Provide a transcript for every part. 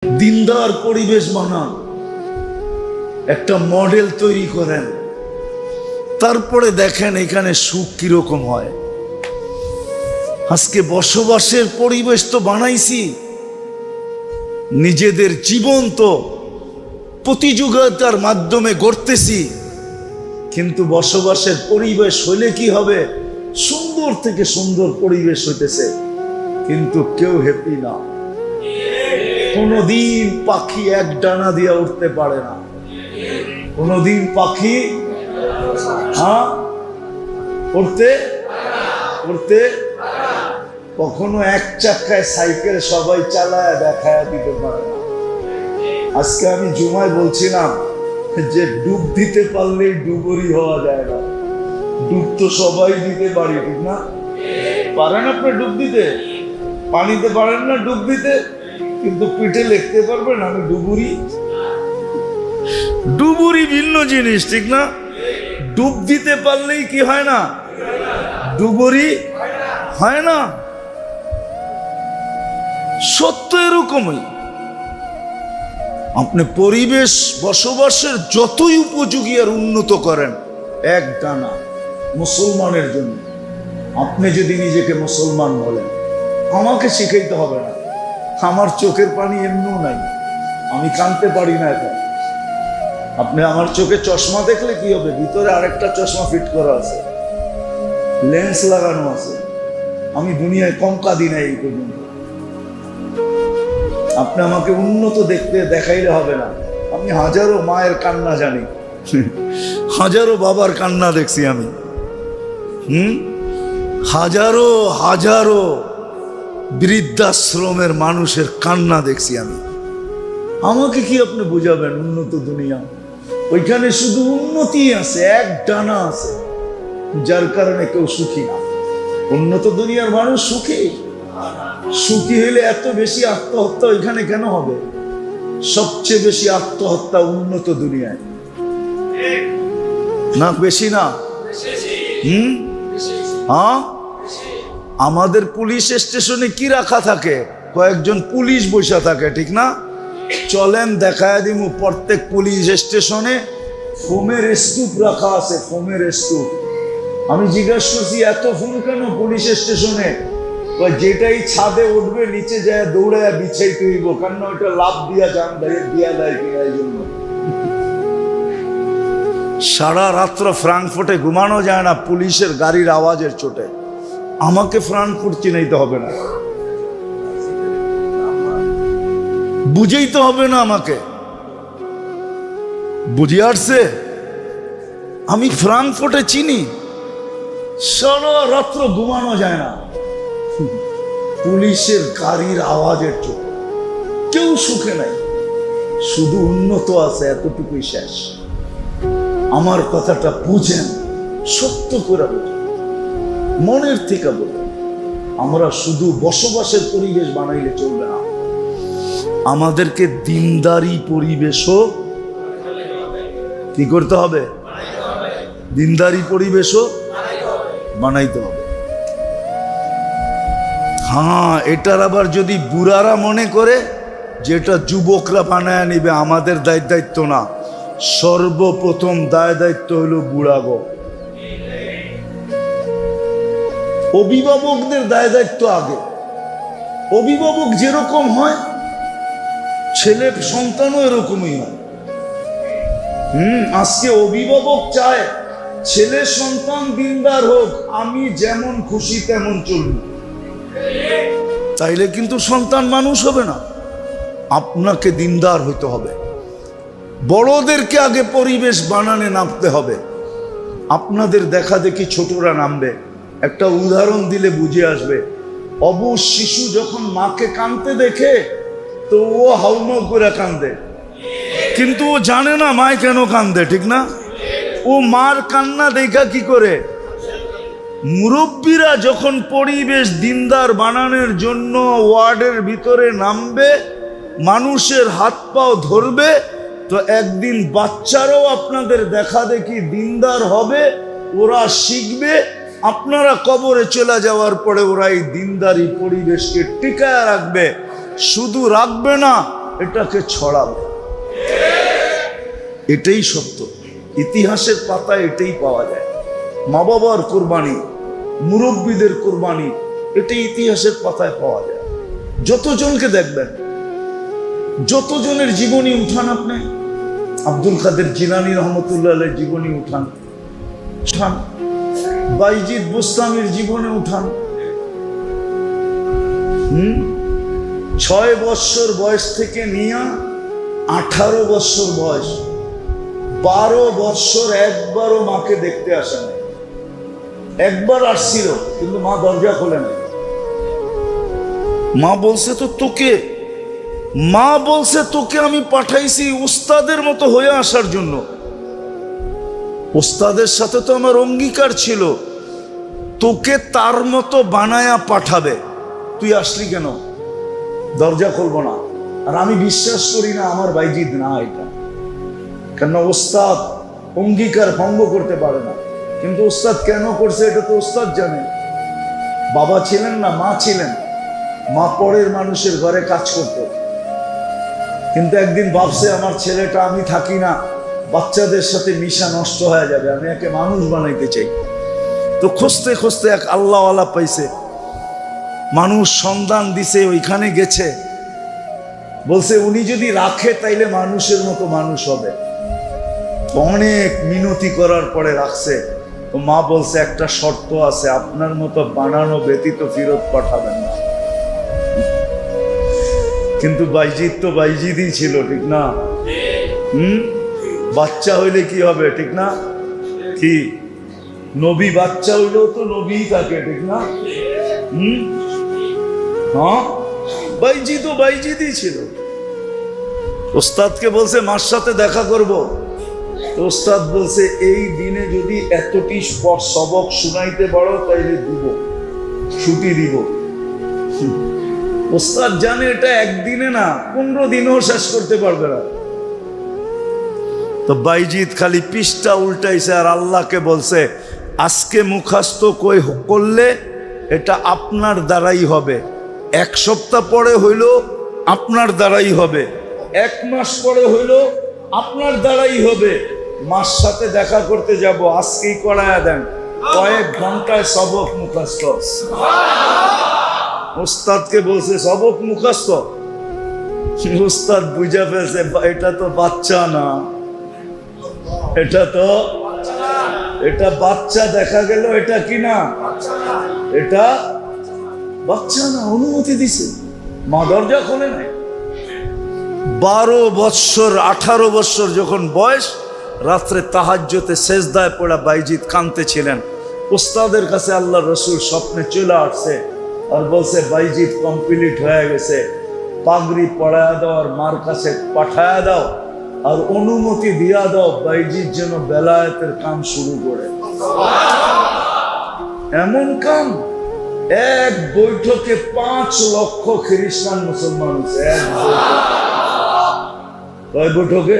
দিনদার পরিবেশ বানান, একটা মডেল তৈরি করেন, তারপরে দেখেন এখানে সুখ কিরকম হয়। আজকে বসবাসের পরিবেশ তো বানাইছি, নিজেদের জীবন তো প্রতিযোগিতার মাধ্যমে গড়তেছি, কিন্তু বসবাসের পরিবেশ হইলে কি হবে? সুন্দর থেকে সুন্দর পরিবেশ হইতেছে, কিন্তু কেউ হ্যাপি না। কোনদিন পাখি এক ডানা দিয়ে উঠতে পারে না, কোনদিন পাখি উঠতে কখনো এক চাকায় সাইকেল সবাই চালায় দেখায় দিতে পারে না। আজকে আমি জুমায় বলছিলাম যে ডুব দিতে পারলেই ডুবুরি হওয়া যায় না। ডুব তো সবাই দিতে পারি, ঠিক না? পারেন আপনি ডুব দিতে? পানিতে পারেন না ডুব দিতে, কিন্তু পিঠে লিখতে পারবেন আমি ডুবুরি। ডুবুরি ভিন্ন জিনিস, ঠিক না? ডুব দিতে পারলেই কি হয় না? ডুবুরি হয় না। সত্য এরকমই। আপনি পরিবেশ বসবাসের যতই উপযোগী আর উন্নত করেন, এক ডানা মুসলমানের জন্য, আপনি যদি নিজেকে মুসলমান বলেন, আমাকে শিখাইতে হবে না। আমার চোখের পানি এমনিও নাই, আমি কাঁদতে পারি না এখন। আপনি আমার চোখে চশমা দেখলে কি হবে? ভিতরে আরেকটা চশমা ফিট করা আছে, লেন্স লাগানো আছে। আমি দুনিয়ায় কম কাঁদি না এই পর্যন্ত। আপনি আমাকে উন্নত দেখতে দেখাইলে হবে না। আমি হাজারো মায়ের কান্না জানি, হাজারো বাবার কান্না দেখছি আমি, হাজারো হাজারো বৃদ্ধাশ্রমের মানুষের কান্না দেখছি আমি। আমাকে কি আপনি বুঝাবেন উন্নত দুনিয়া? ওইখানে শুধু উন্নতি আছে, এক ডানা আছে, যার কারণে কেউ সুখী না। উন্নত দুনিয়ার মানুষ সুখী। সুখী হলে এত বেশি আত্মহত্যা ওইখানে কেন হবে? সবচেয়ে বেশি আত্মহত্যা উন্নত দুনিয়ায়, না বেশি না? হ্যাঁ, আমাদের পুলিশ স্টেশনে কি রাখা থাকে? কয়েকজন পুলিশ বসে থাকে, ঠিক না? চলেন দেখায় দিমু, প্রত্যেক পুলিশ স্টেশনে ফোমের স্তূপ রাখা আছে, ফোমের স্তূপ। আমি জিজ্ঞাসা করছি এত ফোন কেন পুলিশ স্টেশনে? যেটাই ছাদে উঠবে নিচে যায় দৌড়ায় বিছাই তুইব, কেন ওটা লাভ দিয়া যান দিয়া দেয় কিনা এই জন্য। সারা রাত্র ফ্রাঙ্কফুর্টে ঘুমানো যায় না পুলিশের গাড়ির আওয়াজের চোটে। আমাকে ফ্রাঙ্কফুর্ট চিনাইতে হবে না, বুঝেই তো হবে না আমাকে, বুঝে আসছে? আমি ফ্রাঙ্কফুর্টে চিনি, সারা রাত্র ঘুমানো যায় না পুলিশের গাড়ির আওয়াজের চোটে। কেউ সুখে নাই, শুধু উন্নত আছে, এতটুকুই শেষ। আমার কথাটা বুঝেন, সত্য করে বুঝেন, মনের থেকে বলেন। আমরা শুধু বসবাসের পরিবেশ বানাইলে চলবে না, আমাদেরকে দিনদারি পরিবেশও কি করতে হবে? দিনদারি পরিবেশও বানাইতে হবে। হ্যাঁ, এটার আবার যদি বুড়ারা মনে করে যে এটা যুবকরা বানায় নিবে, আমাদের দায়িত্ব না। সর্বপ্রথম দায়িত্ব হলো বুড়াগো, অভিভাবকদের দায়িত্ব আগে। অভিভাবক যেরকম হয়, ছেলে সন্তানও এরকমই হয়। আজকে অভিভাবক চায় ছেলে সন্তান দিনদার হোক, আমি যেমন খুশি তেমন চলব, তাইলে কিন্তু সন্তান মানুষ হবে না। আপনাকে দিনদার হইতে হবে। বড়দেরকে আগে পরিবেশ বানানে নামতে হবে। আপনাদের দেখা দেখি ছোটরা নামবে। একটা উদাহরণ দিলে বুঝে আসবে। অবুঝ শিশু যখন মাকে কাঁদতে দেখে তো ও হাউমাউ করে কাঁদে, কিন্তু ও জানে না মায় কেন কাঁদে, ঠিক না? ও মার কান্না দেখা কি করে? মুরব্বীরা যখন পরিবেশ দিনদার বানানোর জন্য ওয়ার্ডের ভিতরে নামবে, মানুষের হাত পাও ধরবে, তো একদিন বাচ্চারাও আপনাদের দেখা দেখি দিনদার হবে, ওরা শিখবে। আপনারা কবরে চলে যাওয়ার পরে ওরা এই দিনদারি পরিবেশকে টিকায় রাখবে। শুধু রাখবে না, এটাকে ছড়াবে। এটাই সত্য, ইতিহাসের পাতায় এটাই পাওয়া যায়। মা বাবার কোরবানি, মুরব্বীদের কোরবানি, এটাই ইতিহাসের পাতায় পাওয়া যায়। যতজনকে দেখবেন, যতজনের জীবনী উঠান, আপনি আব্দুল কাদের জিলানী রহমতুল্লাহ আলাইহির জীবনী উঠান, বাইজিদ বুস্তামির জীবনে উঠান। 6 বৎসর বয়স থেকে নিয়ে 18 বৎসর বয়স, 12 বৎসর একবারও মাকে দেখতে আসে নাই। একবার আসছিল, কিন্তু মা দরজা খোলে নাই। মা বলছে তো তোকে, মা বলছে তোকে আমি পাঠাইছি উস্তাদের মতো হয়ে আসার জন্য। উস্তাদের সাথে তো আমার অঙ্গীকার ছিল তোকে তার মতো বানায়া পাঠাবে, তুই আসলি কেন? দরজা খুলবো না। আর আমি বিশ্বাস করি না আমার বাইজিদ না এটা, কেন ওস্তাদ অঙ্গীকার ভঙ্গ করতে পারে না। কিন্তু ওস্তাদ কেন করছে এটা তো ওস্তাদ জানে। বাবা ছিলেন না, মা ছিলেন। মা পরের মানুষের ঘরে কাজ করত, কিন্তু একদিন ভাবছে আমার ছেলেটা, আমি থাকি না, বাচ্চাদের সাথে মিশা নষ্ট হয়ে যাবে, আমি একে মানুষ বানাইতে চাই। তো খুঁজতে খুঁজতে এক আল্লাহওয়ালা পাইছে, মানুষ সন্ধান দিছে, ওইখানে গেছে, বলছে উনি যদি রাখে তাইলে মানুষের মতো মানুষ হবে। অনেক মিনতি করার পরে রাখছে। তো মা বলছে একটা শর্ত আছে, আপনার মতো বানানো ব্যতীত ফেরত পাঠাবেন না। কিন্তু বাইজিদ তো বাইজিদই ছিল, ঠিক না? বাচ্চা হইলে কি হবে, ঠিক না? কি নবী বাচ্চা হইলেও তো নবী থাকে, ঠিক না? হ্যাঁ, বাইজিদ ও বাইজিদই ছিল। ওস্তাদকে বলছে মার সাথে দেখা করব। ওস্তাদ বলছে এই দিনে যদি এতটি সবক শুনাইতে পারো তাইলে দিব, ছুটি দিব। ওস্তাদ জানে এটা একদিনে না, 15 দিনেও শেষ করতে পারবে না। তো বাইজিদ খালি পৃষ্ঠা উল্টাইছে আর আল্লাহকে বলছে আজকে মুখাস্ত করলে এটা আপনার দ্বারাই হবে, 1 সপ্তাহ পরে হইল আপনার দ্বারাই হবে, 1 মাস পরে হইল আপনার দ্বারাই হবে। মার সাথে দেখা করতে যাব, আজকেই করায়া দেন, কয়েক ঘন্টায় সবক মুখস্থ। ওস্তাদকে বলছে সবক মুখস্থ। ওস্তাদ বুঝা ফেলছে এটা তো বাচ্চা না, এটা বাচ্চা দেখা গেল, এটা কি না, এটা বাচ্চা না। অনুমতি দিছে, মা দরজা খোলে নাই। 12 বৎসর 18 বৎসর যখন বয়স, রাত্রে তাহাজ্জুদে সেজদায় পড়া বাইজিদ কাঁদতেছিলেন। উস্তাদের কাছে আল্লাহ রসুল স্বপ্নে চলে আসছে আর বলছে বাইজিদ কমপ্লিট হয়ে গেছে, পাগড়ি পড়ায়া দাও আর মার কাছে পাঠায়া দাও আর অনুমতি দিয়া দাও বাইজিদ যেন বেলায়েতের কাম শুরু করে। এমন কাম, এক বৈঠকে 5 লক্ষ খ্রিস্টান মুসলমান হয়েছে। কয় বৈঠকে?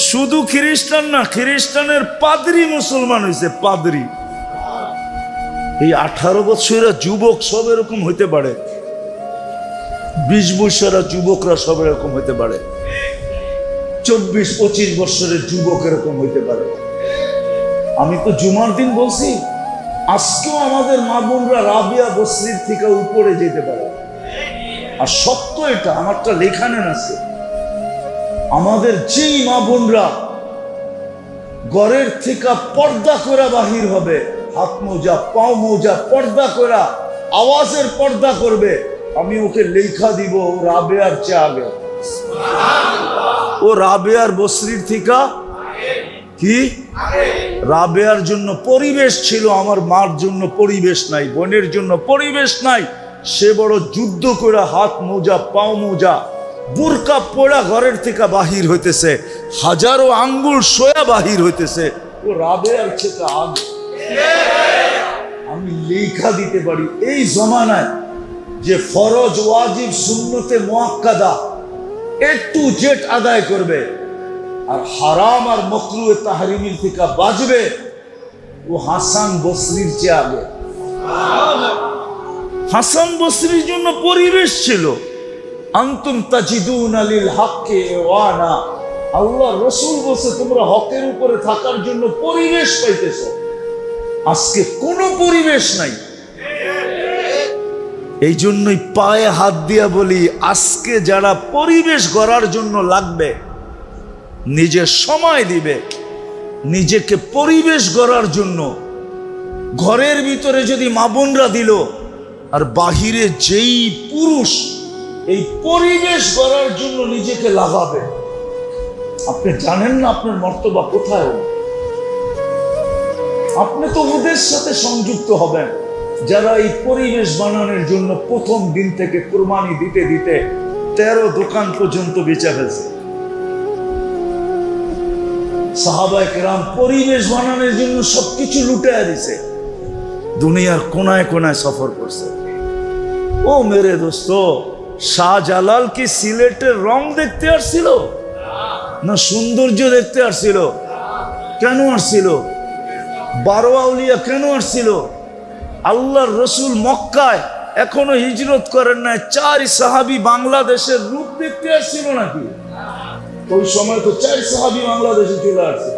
শুধু খ্রিস্টান না, খ্রিস্টানের পাদ্রী মুসলমান হয়েছে, পাদ্রী। এই 18 বছরের যুবক সব এরকম হইতে পারে, 20 বছরের যুবকরা সব এরকম হইতে পারে, 24-25 বছরের যুবক এরকম হইতে পারে। আমি তো জুমার দিন বলছি, আজকেও আমাদের মা বোনরা রাবিয়া বসরির থেকে উপরে যেতে পারে। আর সত্য এটা, আমারটা লেখানেন আছে, আমাদের যেই মা বোনরা ঘরের থেকে পর্দা করে বাহির হবে, হাত মোজা পাও মোজা পর্দা করে আওয়াজের পর্দা করবে, আমি ওকে লেখা দিব রাবেয়ার চেয়ে আগে। ও রাবেয়ার বসরির থেকে কি, রাবেয়ার জন্য পরিবেশ ছিল, আমার মার জন্য পরিবেশ নাই, বোনের জন্য পরিবেশ নাই। সে বড় যুদ্ধ করে হাত মোজা পাও মোজা বুরকা পোড়া ঘরের থেকে বাহির হইতেছে, হাজারো আঙ্গুল সোয়া বাহির হইতেছে। ও রাবেয়ার থেকে আগে। আমি লেখা দিতে পারি এই জমানায় যে ফরজ ওয়াজিব সুন্নতে মুআক্কাদা একটু জেট আদায় করবে আর হারাম আর মাকরুহে তাহরিমের থেকে বাঁচবে, ও হাসান বসরির চেয়ে আগে। হাসান বসরির জন্য পরিবেশ ছিল, আনতুম তাজিদুনা লিল হাক্কি ওয়ানা, আল্লাহ রসুল বলছে তোমরা হকের উপরে থাকার জন্য পরিবেশ পাইতেছ। আজকে কোনো পরিবেশ নাই। এই জন্যই পায়ে হাত দিয়া বলি, আজকে যারা পরিবেশ গড়ার জন্য লাগবে, নিজের সময় দিবে নিজেকে পরিবেশ গড়ার জন্য, ঘরের ভিতরে যদি মা বোনরা দিল, আর বাহিরে যেই পুরুষ এই পরিবেশ গড়ার জন্য নিজেকে লাগাবে, আপনি জানেন না আপনার মর্তবা কোথায়। আপনি তো ওদের সাথে সংযুক্ত হবেন যারা এই পরিবেশ বানানোর জন্য প্রথম দিন থেকে কুরবানি দিতে দিতে 13 দোকান পর্যন্ত বেচা ফেলছে। সাহাবায়ে কেরাম পরিবেশ বানানোর জন্য সবকিছু লুটায়া দিছে, দুনিয়ার কোনায় কোনায় সফর করছে। ও মেরে দোস্ত, শাহজালাল কি সিলেটের রং দেখতে আসছিল না সৌন্দর্য দেখতে আসছিল? কেন আসছিল? 12 আউলিয়া কেন আসছিল? আল্লাহর রসুল মক্কায় এখনো হিজরত করেন নাই, 4 সাহাবী বাংলাদেশের রূপ দেখতে আসছিল নাকি? ওই সময় তো 4 সাহাবী বাংলাদেশে চলে আসছে।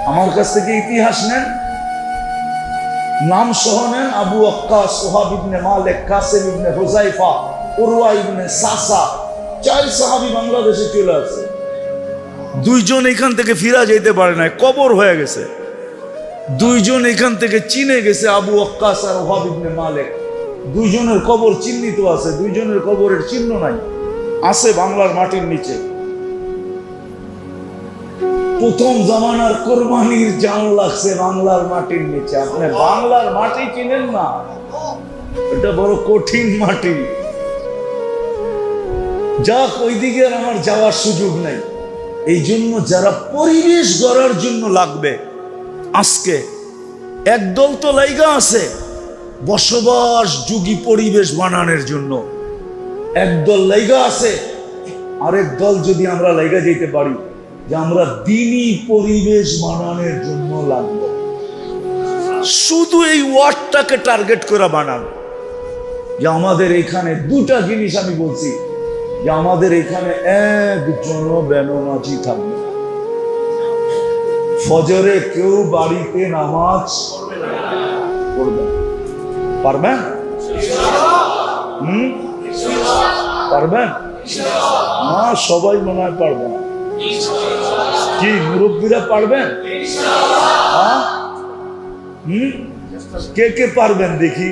আমার কাছ থেকে ইতিহাস নেন, নাম সহ নেন। আবু ওয়াক্কাস, সুহাব ইবনে মালিক, কাসিম ইবনে হুযায়ফা, উরওয়া ইবনে সাসা, 4 সাহাবী বাংলাদেশে চলে আসছে। 2 জন এখান থেকে ফিরা যেতে পারে না, কবর হয়ে গেছে। 2 জন এখান থেকে চীনে গেছে, আবু ওয়াক্কাস আর ওহাব ইবনে মালিক। 2 জনের কবর চিহ্নিত আছে, 2 জনের কবরের চিহ্ন নাই, আছে বাংলার মাটির নিচে। প্রথম জামানার কোরবানির জান লাগছে বাংলার মাটির নিচে। আপনি বাংলার মাটি চিনেন না, এটা বড় কঠিন মাটি। যাক, ওইদিকে আর আমার যাওয়ার সুযোগ নাই। এই জন্য যারা পরিবেশ গড়ার জন্য লাগবে, আজকে একদল তো লাইগা আছে বসবাস যুগী পরিবেশ বানানোর জন্য, একদল লাইগা আছে। আরেক দল যদি আমরা লাইগা যেতে পারি যে আমরা দ্বীনি পরিবেশ বানানোর জন্য লাগবে, শুধু এই ওয়ার্ডটাকে টার্গেট করে বানানো। যে আমাদের এখানে 2টা জিনিস আমি বলছি, যে আমাদের এখানে একজন বেনমাজি থাকবে। ফজরে কেউ বাড়িতে নামাজ পড়বে, পারবেন? পারবেন না? সবাই মনে হয় পারবে না। কি মুরব্বীরা পারবেন? কে কে পারবেন দেখি?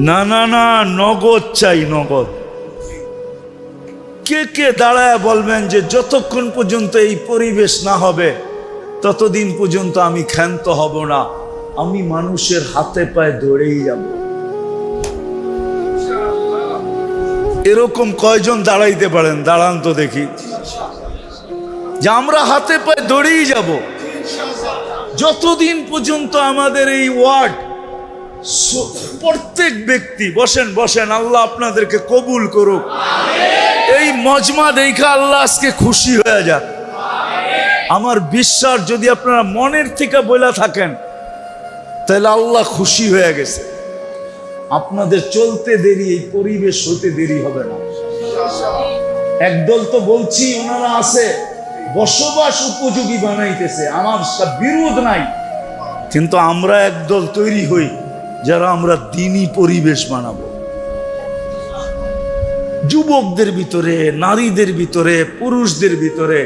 না না না, নগদ চাই, নগদ। কে কে দাঁড়ায় বলবেন যে যতক্ষণ পর্যন্ত এই পরিবেশ না হবে ততদিন পর্যন্ত আমি ক্ষান্ত হব না, আমি মানুষের হাতে পায়ে দৌড়েই যাব। এরকম কয়জন দাঁড়াইতে পারেন? দাঁড়ান তো দেখি। যে আমরা হাতে পায়ে দৌড়েই যাব যতদিন পর্যন্ত আমাদের এই ওয়ার্ড, প্রত্যেক ব্যক্তি, বসেন বসেন, আল্লাহ আপনাদেরকে কবুল করুক। এই মজমা দেখা আল্লাহ আজকে খুশি হয়ে যাক। আমার বিশ্বাস যদি আপনারা মনের থেকে বলে থাকেন তাহলে আল্লাহ খুশি হয়ে গেছে। আপনাদের চলতে দেরি, এই পরিবেশ হতে দেরি হবে না। একদল তো বলছি ওনারা আছে বসবাস উপযোগী বানাইতেছে, আমার বিরোধ নাই, কিন্তু আমরা একদল তৈরি হই যারা আমরা দ্বীনি পরিবেশ বানাবো। যুবকদের ভিতরে, নারীদের ভিতরে, পুরুষদের ভিতরে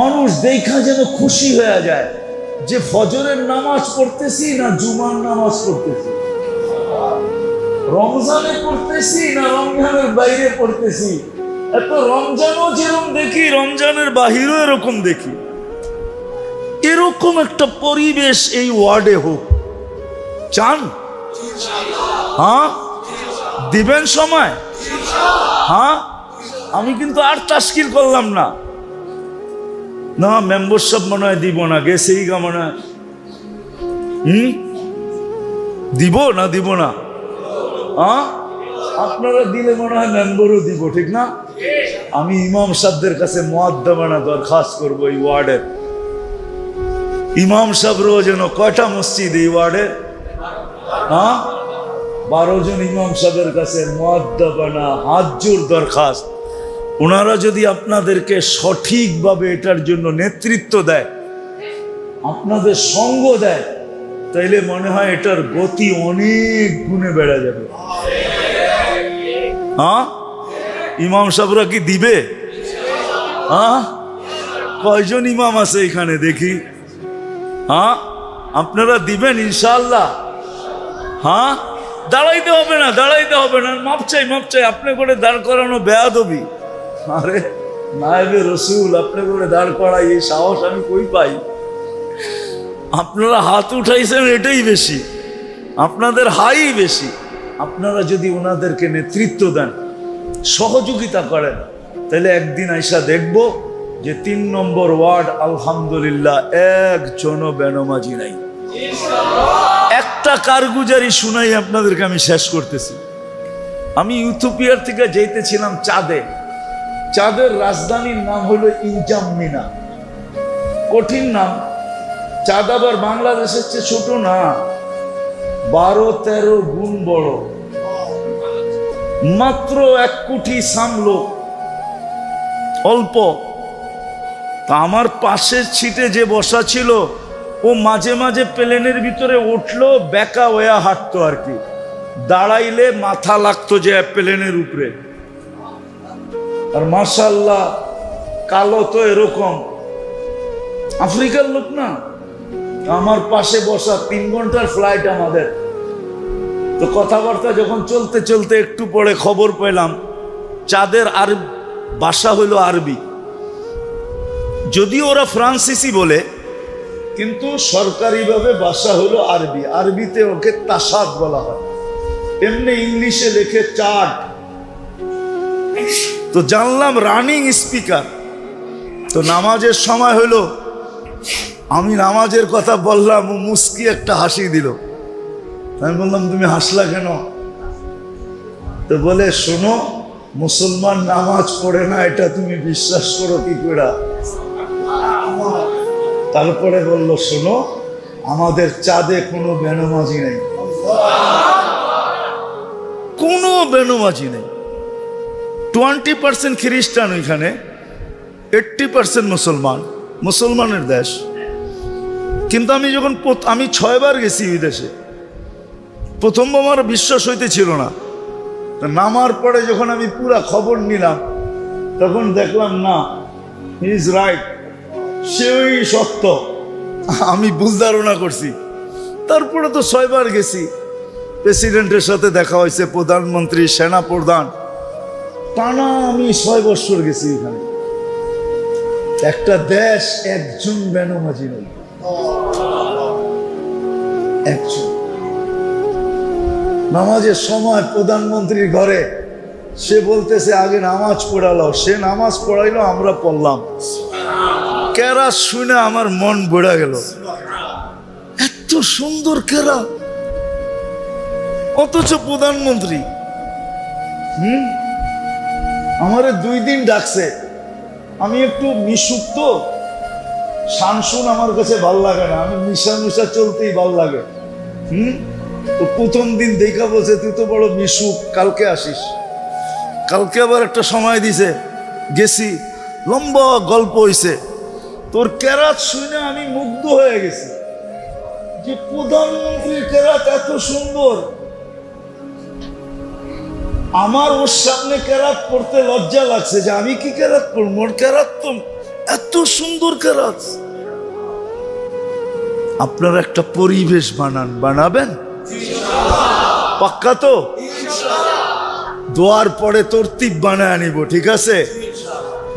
মানুষ দেখা যেন খুশি হয়ে যায় যে ফজরের নামাজ পড়তেছি না জুমার নামাজ পড়তেছি, রমজানে পড়তেছি না রমজানের বাইরে পড়তেছি। এত রমজানও যেরকম দেখি, রমজানের বাহিরও এরকম দেখি। এরকম একটা পরিবেশ এই ওয়ার্ডে হোক, চান? হ্যাঁ, দিবেন সময়? হ্যাঁ, আমি কিন্তু আর তাশকিল করলাম না। না, মেম্বারশিপ মনে হয় দিব না, গেছেই গা মনে হয়। দিব না? দিব না? হ্যাঁ, আপনারা দিলে মনে হয় মেম্বারও দিব, ঠিক না? আমি ইমাম সাহেবদের কাছে মুআদ্দাবানা দরখাস্ত করবো এই ওয়ার্ডের। ইমাম সাহেবরও যেন কয়টা মসজিদ এই ওয়ার্ডে? হ্যাঁ, 12 জন ইমাম সাহেবের কাছে মুআদ্দাবানা হাত জোর দরখাস্ত, ওনারা যদি আপনাদেরকে সঠিকভাবে এটার জন্য নেতৃত্ব দেয়, আপনাদের সঙ্গ দেয়, তাইলে মনে হয় এটার গতি অনেক গুণে বেড়ে যাবে। হ্যাঁ, ইমাম সাহেবরা কি দিবে? হ্যাঁ, কয়জন ইমাম আছে এখানে দেখি? হ্যাঁ, আপনারা দিবেন ইনশাআল্লাহ? হ্যাঁ, দাঁড়াইতে হবে না, দাঁড়াইতে হবে না, মাপ চাই, মাপ চাই। আপনি করে দাঁড় করানো বেয়াদবি। আরে নায়েবে রসুল, আপনি করে দাঁড় করাই, এই সাহস আমি কই পাই? আপনারা হাত উঠাইছেন এটাই বেশি, আপনাদের হাই বেশি। আপনারা যদি ওনাদেরকে নেতৃত্ব দেন, সহযোগিতা করেন, তাহলে একদিন আইসা দেখব যে 3 নম্বর ওয়ার্ড আলহামদুলিল্লাহ একজনও বেনমাজি নাই। একটা কারগুজারি শুনাই আপনাদেরকে আমি শেষ করতেছি। আমি ইথিওপিয়ার থেকে যাইতেছিলাম চাঁদে। চাঁদের রাজধানীর নাম হলো ইনজাম্মিনা। কঠিন নাম। চাঁদ আবার বাংলাদেশের চেয়ে ছোট না, 12-13 গুণ বড়। মাত্র 1 কোটি সামলো, অল্প। তা আমার পাশের সিটে যে বসা ছিল, ও মাঝে মাঝে প্লেনের ভিতরে উঠলো, বেকা হয়ে হাঁটতো আর কি। দাঁড়াইলে মাথা লাগতো যে প্লেনের উপরে। আর মাশাআল্লাহ কালো তো এরকম, আফ্রিকার লোক না। আমার পাশে বসা, 3 ঘন্টার ফ্লাইট আমাদের। তো কথাবার্তা যখন চলতে চলতে একটু পরে খবর পেলাম চাঁদের আর ভাষা হলো আরবি। যদিও ওরা ফ্রান্সিসি বলে, কিন্তু সরকারিভাবে ভাষা হলো আরবি। আরবিতে ওকে তাসাদ বলা হয়, এমনি ইংলিশে লেখে চার্ট। তো জানলাম রানিং স্পিকার। তো নামাজের সময় হলো, আমি নামাজের কথা বললাম, ও মুস্কি একটা হাসি দিল। আমি বললাম তুমি হাসলা কেন? তো বলে শোনো, মুসলমান নামাজ পড়ে না, এটা তুমি বিশ্বাস করো কি করে? তারপরে বলল শোনো, আমাদের চাঁদে কোনো বেনমাজি নেই, কোনো বেনমাজি নেই। 20% খ্রিস্টান ওইখানে, 80% মুসলমান, মুসলমানের দেশ। কিন্তু আমি যখন আমি 6 বার গেছি ওই দেশে, প্রথম আমার বিশ্বাস হইতেছিল না। নামার পরে যখন আমি পুরা খবর নিলাম, তখন দেখলাম না, হি ইজ রাইট, সেই সত্য। আমি ভুল ধারণা করছি। তারপরে তো 6 বার গেছি, প্রেসিডেন্টের সাথে দেখা হয়েছে, প্রধানমন্ত্রী, সেনা প্রধান, টানা আমি 6 বছর গেছি এখানে। একটা দেশ একজন বেনমাজি নেই, একজন। নামাজের সময় প্রধানমন্ত্রীর ঘরে সে বলতেছে আগে নামাজ পড়ালো, সে নামাজ পড়াইলো, আমরা পড়লাম। কেরাত শুনে আমার মন বেড়ে গেল, এত সুন্দর কেরাত, অথচ প্রধানমন্ত্রী। আমারে 2 দিন ডাকছে। আমি একটু মিশুক, তো শানশুন আমার কাছে ভাল লাগে না, আমি মিশা মিশা চলতেই ভাল লাগে। তো প্রথম দিন দেখা বলছে তুই তো বড় মিশুক, কালকে আসিস। কালকে আবার একটা সময় দিছে, গেছি, লম্বা গল্প হইছে। তোর কেরাত শুনে আমি মুগ্ধ হয়ে গেছি যে প্রধানমন্ত্রীর কেরাত এত সুন্দর। আমার ওর সামনে কেরাত পড়তে লজ্জা লাগছে যে আমি কি কেরাত পড়বো, ওর কেরাত তো এত সুন্দর কেরাত। আপনারা একটা পরিবেশ বানাবেন পাক্কা তো? দোয়ার পরে তরতিব বানায় আনিব, ঠিক আছে?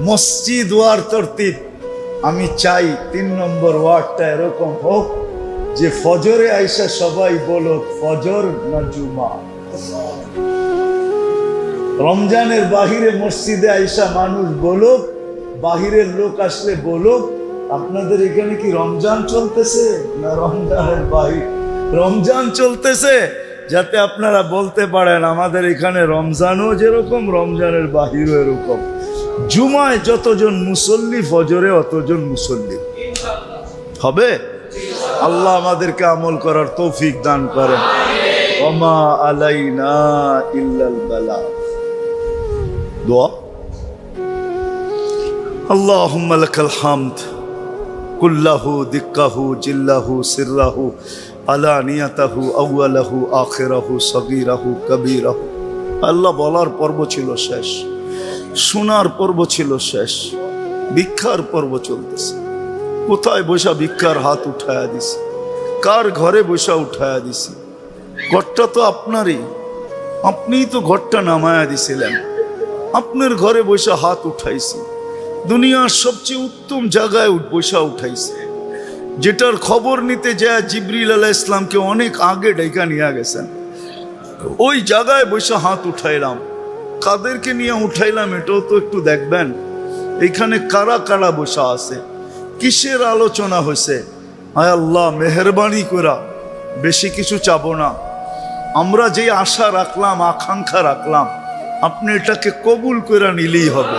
মসজিদ ওয়ার তরতিব। আমি চাই 3 নম্বর ওয়ার্ডটা এরকম হোক যে ফজরে আইসা সবাই বলো ফজর না জুমা। রমজানের বাহিরে মসজিদে আইসা মানুষ বলুক, বাহিরের লোক আসলে বলুক আপনাদের এখানে কি রমজান চলতেছে না রমজানের বাহির? রমজান চলতেছে, যাতে আপনারা বলতে পারেন আমাদের এখানে রমজানও যেরকম, রমজানের বাহিরও এরকম। জুমায় যতজন মুসল্লি, ফজরে অতজন মুসল্লি হবে। আল্লাহ আমাদেরকে আমল করার তৌফিক দান করেন। ওমা আলাইনা ইল্লাল বালাগ। দোয়া। আল্লাহুম্মা লাকাল হামদ কুল্লাহু দিক্কাহু জিল্লাহু সিররাহু আলানিয়াতাহু আউয়ালাহু আখিরাহু সগীরাহু কবীরাহু। আল্লাহ বলার পর্ব ছিল শেষ, শোনার পর্ব ছিল শেষ, ভিক্ষার পর্ব চলতেছে। কোথায় বসা ভিক্ষার হাত উঠায়া দিছি, কার ঘরে বসা উঠায়া দিছি? ঘরটা তো আপনারই, আপনিই তো ঘরটা নামায়া দিছিলেন। আপনার ঘরে বসা হাত উঠাইছি, দুনিয়ার সবচেয়ে উত্তম জায়গায় বসা উঠাইছি, যেটার খবর নিতে যায় জিবরিল আলাইহিস সালামকে অনেক আগে ডেকে নিয়ে গেছেন। ওই জায়গায় বসে হাত উঠাইলাম। কাদেরকে নিয়ে উঠাইলাম এটাও তো একটু দেখবেন। এখানে কারা কারা বসা আছে, কিসের আলোচনা হয়েছে? আয় আল্লাহ মেহেরবানি করা, বেশি কিছু চাবো না। আমরা যে আশা রাখলাম, আকাঙ্ক্ষা রাখলাম, আপনি এটাকে কবুল করে নিলেই হবে।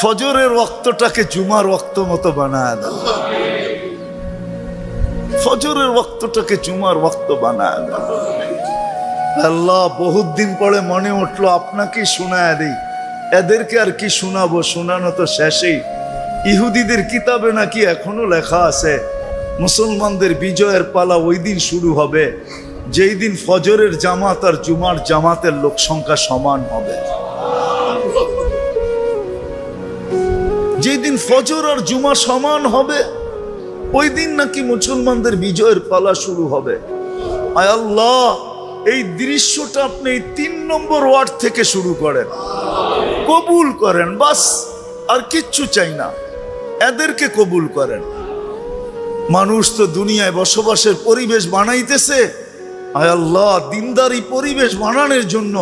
ফজরের ওয়াক্তটাকে জুমার ওয়াক্ত মতো বানায় দেন। ফজরের ওয়াক্তটাকে জুমার ওয়াক্ত বানায় দেন। আল্লাহ বহুত দিন পরে মনে উঠলো আপনাকেই শোনায় দিই। এদেরকে আর কি শোনাবো, শোনানো তো শেষেই। ইহুদিদের কিতাবে নাকি এখনো লেখা আছে মুসলমানদের বিজয়ের পালা ওই দিন শুরু হবে যেই দিন ফজরের জামাত আর জুমার জামাতের লোক সংখ্যা সমান হবে। যেই দিন ফজর আর জুমা সমান হবে ওই দিন নাকি মুসলমানদের বিজয়ের পালা শুরু হবে। আয় আল্লাহ এই দৃশ্যটা আপনি 3 নম্বর ওয়ার্ড থেকে শুরু করেন, কবুল করেন, বাস আর কিচ্ছু চাই না। এদেরকে কবুল করেন। মানুষ তো দুনিয়ায় বসবাসের পরিবেশ বানাইতেছে। আয় আল্লাহ দিনদারি পরিবেশ বানানোর জন্য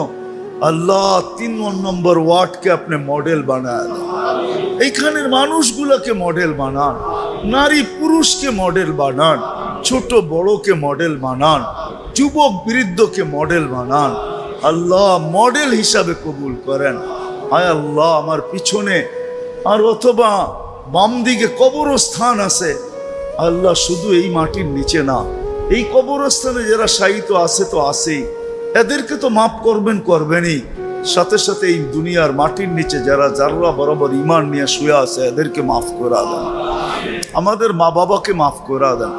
আল্লাহ 3 নম্বর ওয়ার্ডকে আপনি মডেল বানান। এইখানের মানুষগুলোকে মডেল বানান, নারী পুরুষকে মডেল বানান, ছোট বড়কে মডেল বানান, যুবক বৃদ্ধকে মডেল বানান। আল্লাহ মডেল হিসাবে কবুল করেন। আয় আল্লাহ আমার পিছনে আর অথবা বাম দিকে কবরস্থান আছে, আল্লাহ শুধু এই মাটির নিচে না, এই কবরস্থানে যারা শায়িত আছে তো আছেই, এদেরকে তো মাফ করবেন, করবেনই। সাথে সাথে এই দুনিয়ার মাটির নিচে যারা জাররা বরাবর ইমান নিয়ে শুয়ে আছে এদেরকে মাফ করা দেন। আমাদের মা বাবাকে মাফ করা দেন।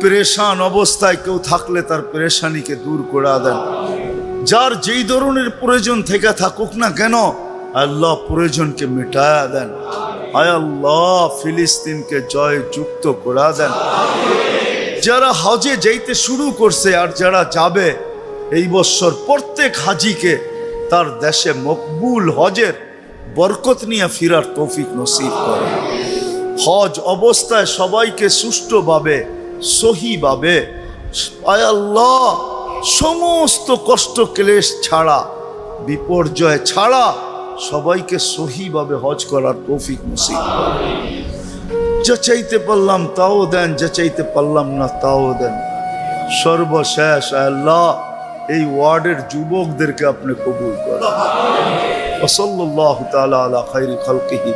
পেরেশান অবস্থায় কেউ থাকলে তার পেরেশানিকে দূর করে দেন। যার যেই ধরনের প্রয়োজন থেকে থাকুক না কেন আল্লাহ প্রয়োজনকে মিটায়া দেন। আয় আল্লাহ ফিলিস্তিনকে জয় যুক্ত করে দেন। যারা হজে যাইতে শুরু করছে আর যারা যাবে এই বছর প্রত্যেক হাজিকে তার দেশে মকবুল হজের বরকত নিয়ে ফিরার তৌফিক নসিব করে। হজ অবস্থায় সবাইকে সুষ্ঠুভাবে সহিভাবে আয় আল্লাহ সমস্ত কষ্ট ক্লেশ ছাড়া বিপর্যয় ছাড়া সবাইকে সহিভাবে হজ করার তৌফিক নসিব করে। যা চাইতে পারলাম তাও দেন, যা চাইতে পারলাম না তাও দেন। সর্বশেষ আল্লাহ এই ওয়ার্ডের যুবকদেরকে আপনি কবুল করেন। সাল্লাল্লাহু তাআলা আলা খায়রি খালকিহি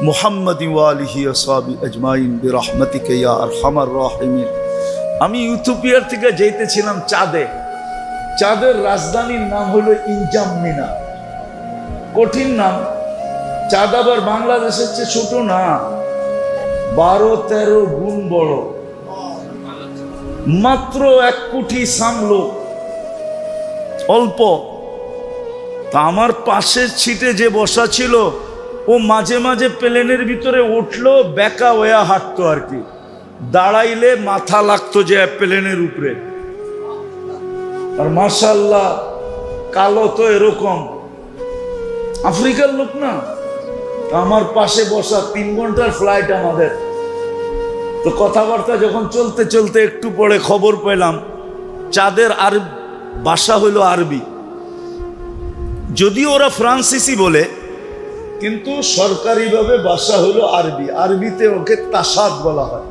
মুহাম্মাদি ওয়া আলিহি ওয়া সাহবিহি আজমাইন বিরহমাতিকা ইয়া আরহামার রাহিমিন। আমি ইথিওপিয়ার থেকে যাইতেছিলাম চাঁদে। চাঁদের রাজধানীর নাম হলো ইনজামনিনা। কঠিন নাম। চাঁদ আবার বাংলাদেশের চেয়ে ছোট না, 12-13 গুণ বড়। মাত্র 1 কোটি সামলো, অল্প। তা আমার পাশের সিটে যে বসা ছিল ও মাঝে মাঝে প্লেনের ভিতরে উঠলো, বেকা হয়ে হাঁটতো আর কি। দাঁড়াইলে মাথা লাগতো যে প্লেনের উপরে। আর মাশাআল্লাহ কালো তো এরকম, আফ্রিকার লোক না। আমার পাশে বসা 3 ঘন্টার ফ্লাইট আমাদের। তো কথাবার্তা যখন চলতে চলতে একটু পরে খবর পেলাম চাঁদের আর ভাষা হলো আরবি। যদিও ওরা ফ্রান্সিসি বলে কিন্তু সরকারিভাবে ভাষা হলো আরবি। আরবিতে ওকে তাসাদ বলা হয়,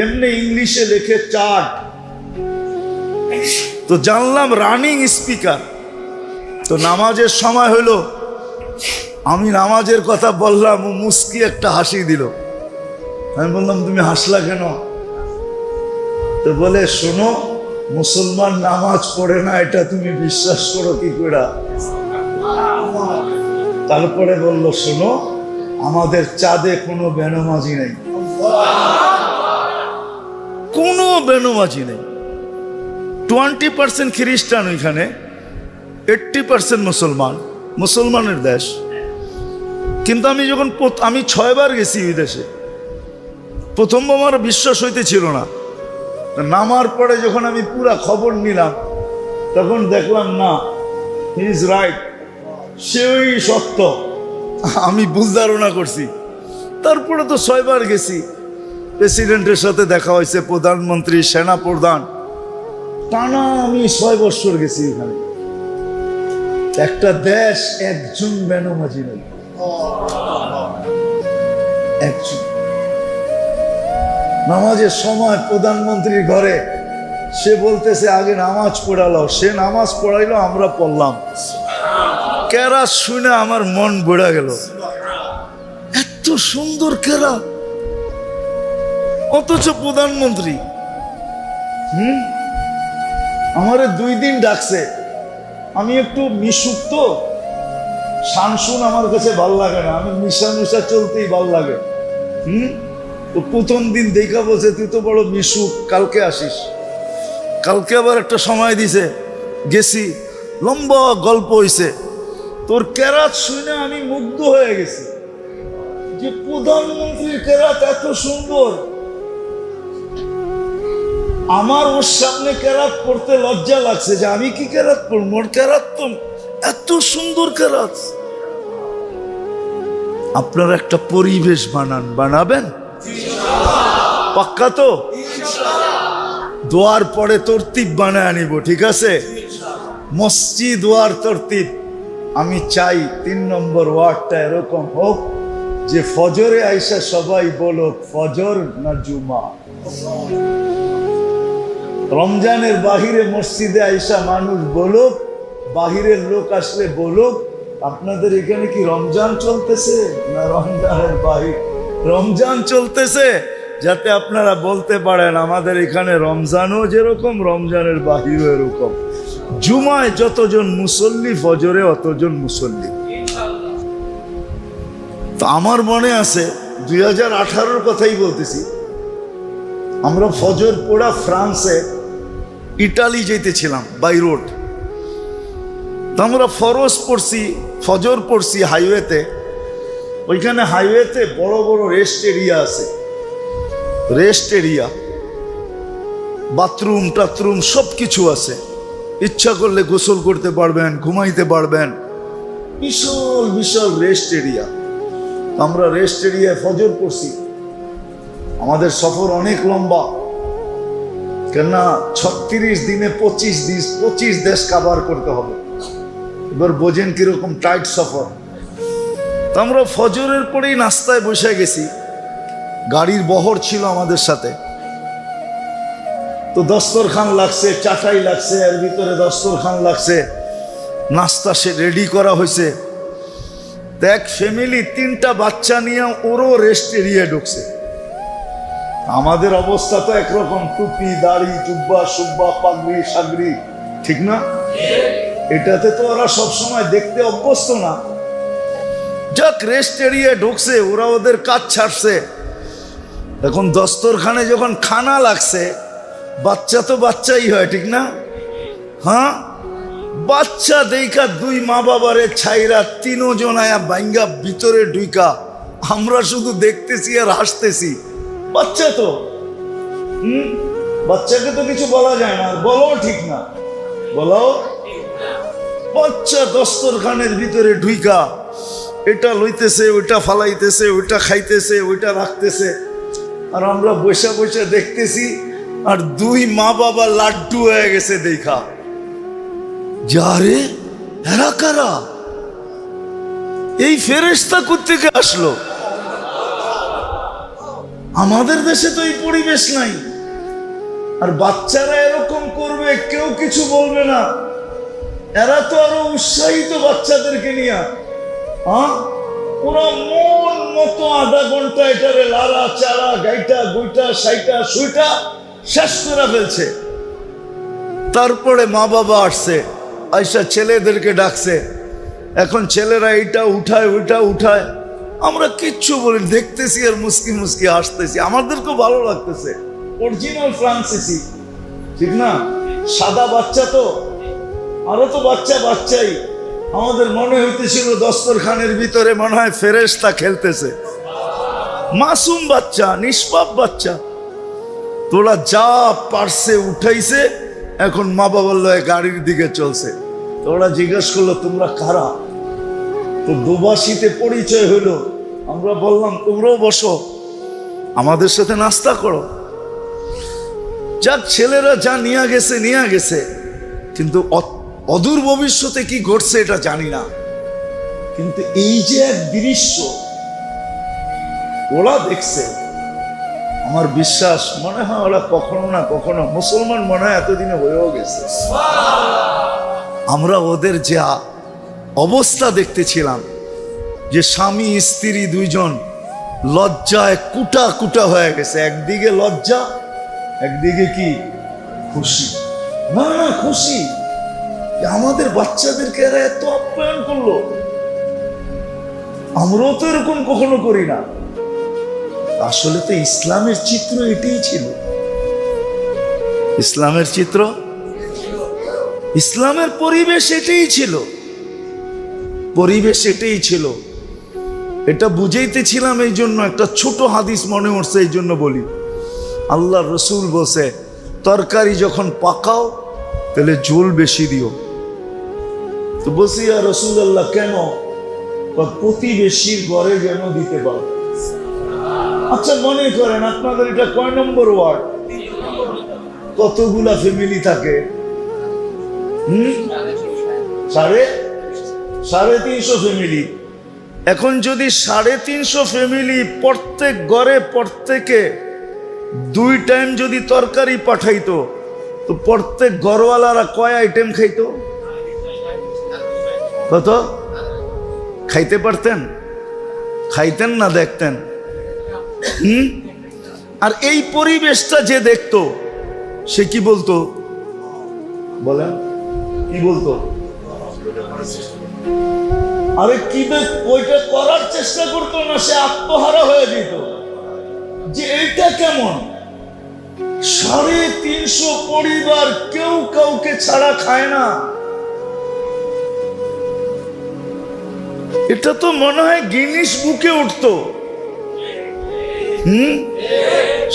এমনি ইংলিশে লেখে চার্ট। তো জানলাম রানিং স্পিকার। তো নামাজের সময় হলো, আমি নামাজের কথা বললাম, ও মুস্কি একটা হাসি দিল। আমি বললাম তুমি হাসলা কেন? তো বলে শোনো, মুসলমান নামাজ পড়ে না, এটা তুমি বিশ্বাস করো কি করে? তারপরে বলল, শোনো, আমাদের চাঁদে কোনো বেনামাজি নেই, কোনো বেনামাজি নেই। 20% খ্রিস্টান ওইখানে, 80% মুসলমান, মুসলমানের দেশ। কিন্তু আমি যখন আমি 6 বার গেছি ওই দেশে, প্রথম আমার বিশ্বাস হইতেছিল না। নামার পরে যখন আমি পুরা খবর নিলাম, তখন দেখলাম না, হি ইজ রাইট, সেই সত্য, আমি ভুল ধারণা করছি। তারপরে তো 6 বার গেছি, প্রেসিডেন্টের সাথে দেখা হয়েছে, প্রধানমন্ত্রী, সেনা প্রধান, টানা আমি 6 বছর গেছি এখানে। একটা দেশ একজন বেনামাজি নেই, একজন। নামাজের সময় প্রধানমন্ত্রীর ঘরে সে বলতেছে আগে নামাজ পড়ালো, সে নামাজ পড়াইলো, আমরা পড়লাম। কেরাত শুনে আমার মন বেড়ে গেল, এত সুন্দর কেরাত, অথচ প্রধানমন্ত্রী। আমারে 2 দিন ডাকছে, আমি একটু মিশুক, তো শানসুন আমার কাছে ভাল লাগে না, আমি মিশা মিশা চলতেই ভাল লাগে। তো প্রথম দিন দেখা বলছে, তুই তো বড় মিশুক, কালকে আসিস। কালকে আবার একটা সময় দিছে, গেছি, লম্বা গল্প হইছে। তোর কেরাত শুনে আমি মুগ্ধ হয়ে গেছি, যে প্রধানমন্ত্রীর কেরাত এত সুন্দর। আমার ওর সামনে কেরাত পড়তে লজ্জা লাগছে, যে আমি কি কেরাত পড়ব, ওর কেরাত তো এত সুন্দর কেরাত। আপনারা একটা পরিবেশ বানাবেন, পাক্কা তো? দোয়ার পরে তরতিব বানায় আনিব, ঠিক আছে? মসজিদ ওয়ার তরতিব। আমি চাই 3 নম্বর ওয়ার্ডটা এরকম হোক যে ফজরে আইসা সবাই বলো ফজর না জুমা। রমজানের বাহিরে মসজিদে আইসা মানুষ বলুক, বাহিরের লোক আসলে বলুক, আপনাদের এখানে কি রমজান চলতেছে না রমজানের বাহির? রমজান চলতেছে, যাতে আপনারা বলতে পারেন আমাদের এখানে রমজানও যেরকম, রমজানের বাহিরও এরকম। জুমায় যতজন মুসল্লি, ফজরে অতজন মুসল্লি। তো আমার মনে আছে 2018-র কথাই বলতেছি, আমরা ফজর পড়া ফ্রান্সে ইটালি যেতেছিলাম বাই রোড। তো আমরা ফরজ পড়ছি, ফজর পড়ছি হাইওয়েতে। ওইখানে হাইওয়েতে বড় বড় রেস্ট এরিয়া আছে, রেস্ট এরিয়া, বাথরুম টাথরুম সব কিছু আছে। ইচ্ছা করলে গোসল করতে পারবেন, ঘুমাইতে পারবেন, বিশাল বিশাল রেস্ট এরিয়া। আমরা রেস্ট এরিয়ায় ফজর পড়ছি। আমাদের সফর অনেক লম্বা, কেননা 36 দিনে 25 দেশ কাভার করতে হবে। এবার বোঝেন কিরকম টাইট সফর। তো আমরা ফজরের পরেই নাস্তায় বসে গেছি, গাড়ির বহর ছিল আমাদের সাথে। তো দস্তরখান লাগছে, চাটাই লাগছে, এর ভিতরে দস্তরখান লাগছে, নাস্তা সে রেডি করা হয়েছে। এক ফ্যামিলি 3টা বাচ্চা নিয়ে ওরও রেস্ট এরিয়া ঢুকছে। আমাদের অবস্থা তো একরকম, টুপি দাড়ি জুব্বা সুব্বা পাগড়ি সাগড়ি, ঠিক না? এটাতে তো ওরা সবসময় দেখতে অভ্যস্ত না। যাক, রেস্ট এরিয়া ঢুকছে, ওরা ওদের কাজ ছাড়ছে। এখন দস্তরখানে যখন খানা লাগছে, বাচ্চা তো বাচ্চাই হয়, ঠিক না? হ্যাঁ, বাচ্চা দেখা 2 মা বাবারে ছাইরা 3 জন আয়া বাইঙ্গা ভিতরে ঢুকা, আমরা শুধু দেখতেছি আর হাসতেছি। বাচ্চা তো, বাচ্চাকে তো কিছু বলা যায় না, বলো ঠিক না, বলো। বাচ্চা দস্তরখানের ভিতরে ঢুকা এটা লইতেছে, ওইটা ফালাইতেছে, ওইটা খাইতেছে, ওইটা রাখতেছে, আর আমরা বসে বসে দেখতেছি। আর 2 মা বাবা লাড্ডু হয়ে গেছে দেখা, যারে এরা কারা, এই ফেরেশতা কোত্থেকে আসলো? আমাদের দেশে তো এই পরিবেশ নাই। আর বাচ্চারা এরকম করবে, কেউ কিছু বলবে না। এরা তো আরো উৎসাহিত বাচ্চাদেরকে নিয়ে, ওরা মন মতো আধা ঘন্টা এটারে লাড়া চাড়া গাইটা গুইটা সাইটা সুইটা শেষ করে ফেলছে। তারপরে মা বাবা আসছে, আইসা ছেলেদেরকে ডাকছে। এখন ছেলেরা এইটা উঠায় ওইটা উঠায়, আমরা কিচ্ছু বলি, দেখতেছি আর মুস্কি মুস্কি হাসতেছি। আমাদেরকেও ভালো লাগতেছে, অরিজিনাল ফ্রান্সিসি, ঠিক না? সাদা বাচ্চা তো, আরো তো বাচ্চা বাচ্চাই। আমাদের মনে হইতেছিল দস্তরখানের ভিতরে মনে হয় ফেরেশতা খেলতেছে। মাসুম বাচ্চা, নিষ্পাপ বাচ্চা। তোরা যা পারছে উঠাইছে, এখন মা বাবার লয়ে গাড়ির দিকে চলছে। তোরা জিজ্ঞেস করলো তোমরা কারা? তো দুবাসীতে পরিচয় হইলো। আমরা বললাম তোমরাও বসো, আমাদের সাথে নাস্তা করো। যাক, ছেলেরা যা নিয়ে গেছে, কিন্তু অদূর ভবিষ্যতে কি ঘটছে এটা জানি না। কিন্তু এই যে এক দৃশ্য ওরা দেখছে, আমার বিশ্বাস মনে হয় ওরা কখনো না কখনো মুসলমান মনে হয় এতদিনে হয়েও গেছে। আমরা ওদের যে অবস্থা দেখতেছিলাম, যে স্বামী স্ত্রী দুইজন লজ্জায় কুটা কুটা হয়ে গেছে। একদিকে লজ্জা, একদিকে কি খুশি। না না, খুশি যে আমাদের বাচ্চাদেরকে এরা এত আপ্যায়ন করলো, আমরাও তো এরকম কখনো করি না। আসলে তো ইসলামের চিত্র এটাই ছিল। ইসলামের চিত্র, ইসলামের পরিবেশ এটাই ছিল। পরিবেশ এটাই ছিল। এটা বুঝাইতেছিলাম এই জন্য, একটা ছোট হাদিস মনে উঠছে এই জন্য বলি। আল্লাহ রসুল বলছে, তরকারি যখন পাকাও তাহলে ঝোল বেশি দিও। তো বলছি ইয়া রাসূলুল্লাহ কেন? প্রতিবেশীর ঘরে যেন দিতে পারো। আচ্ছা মনে করেন আপনাদের এটা কয় নম্বর ওয়ার্ড? কতগুলা ফ্যামিলি থাকে? 350 ফ্যামিলি। এখন যদি 350 ফ্যামিলি প্রত্যেক ঘরে প্রত্যেকে 2 টাইম যদি তরকারি পাঠাইতো, তো প্রত্যেক ঘরওয়ালারা কয় আইটেম খাইতো? কত খাইতে পারতেন? খাইতেন না দেখতেন? আর এই পরিবেশটা যে দেখতো সে কি বলতো? বলেন কি বলতো? আরে কি ওইটা করার চেষ্টা করতো না, সে আত্মহারা হয়ে যেত যে এইটা কেমন? 350 পরিবার কেউ কাউকে ছাড়া খায় না। এটা তো মনে হয় গিনিস বুকে উঠতো।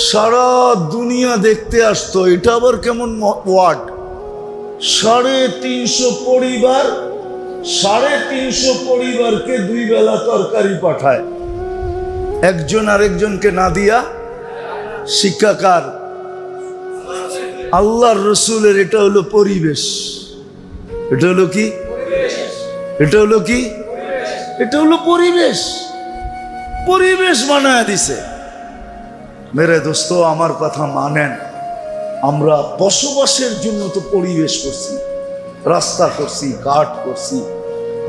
সারা দুনিয়া দেখতে আসতো। এটা আবার কেমন ওয়ার্ড? 350 পরিবার, 350 পরিবারকে 2 বেলা তরকারি পাঠায়, একজন আরেকজনকে না দিয়া। শিক্ষাকার আল্লাহর রসুলের। এটা হলো পরিবেশ। এটা হলো কি? এটা হলো কি? এটা হলো পরিবেশ। পরিবেশ বানায় দিছে। মেরে দোস্ত, আমার কথা মানেন। আমরা বসবাসের জন্য তো পরিবেশ করছি, রাস্তা করছি, ঘাট করছি,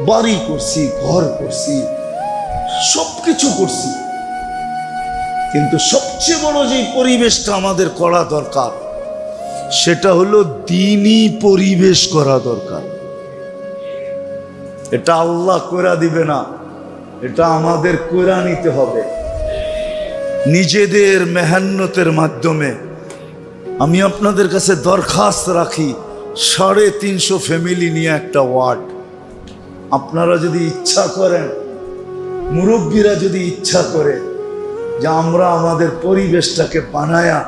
বাড়ি করছি, ঘর করছি, সবকিছু করছি। কিন্তু সবচেয়ে বড় যে পরিবেশটা আমাদের করা দরকার, সেটা হলো দ্বীনি পরিবেশ করা দরকার। এটা আল্লাহ কইরা দিবে না, এটা আমাদের কইরা নিতে হবে নিজেদের মেহনতের মাধ্যমে। আমি আপনাদের কাছে দরখাস্ত রাখি, 350 ফ্যামিলি নিয়ে একটা ওয়ার্ড। আপনারা যদি ইচ্ছা করেন, মুরব্বীরা যদি ইচ্ছা করে যে আমরা আমাদের পরিবেশটাকে বানায়া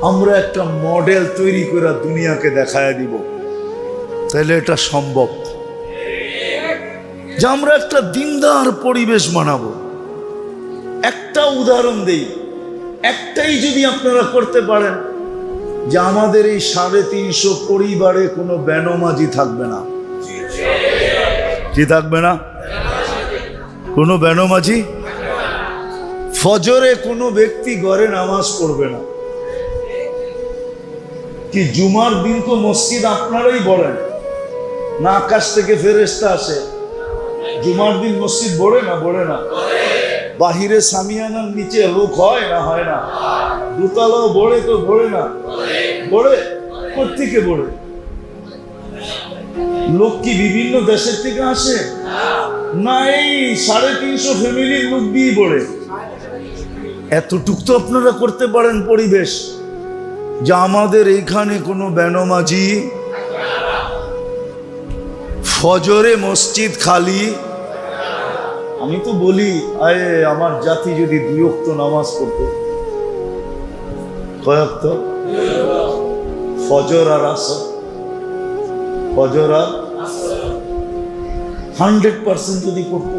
আমরা একটা মডেল তৈরি করে দুনিয়াকে দেখায় দিব, তাহলে এটা সম্ভব। যে আমরা একটা দিনদার পরিবেশ বানাবো। একটা উদাহরণ দেই, একটাই যদি আপনারা করতে পারেন, যে আমাদের এই 350 পরিবারে কোনো বেনমাজি থাকবে না। কি থাকবে না? কোনো বেনমাজি। ফজরে কোনো ব্যক্তি ঘরে নামাজ পড়বে না। কি জুমার দিন তো মসজিদ আপনারাই বলেন না, আকাশ থেকে ফেরেশতা আসে? জুমার দিন মসজিদ বড়ে না? বড়ে না? বাহিরে সামিয়ানার নিচে লোক হয় না? হয় না? দোতলাও বড়ে তো বড়ে না? বড়ে। কোত্থেকে পড়ে? লোক কি বিভিন্ন দেশের থেকে আসে? না, এই 350 ফ্যামিলির লোক দিয়ে পড়ে। এতটুক তো আপনারা করতে পারেন পরিবেশ, যে আমাদের এইখানে কোনো বেনমাজি, ফজরে মসজিদ খালি। আমি তো বলি, আয় আমার জাতি যদি 2 ওয়াক্ত নামাজ পড়তো। কয় ওয়াক্ত? ফজর আর আসর। ফজর আর 100% যদি পড়তো।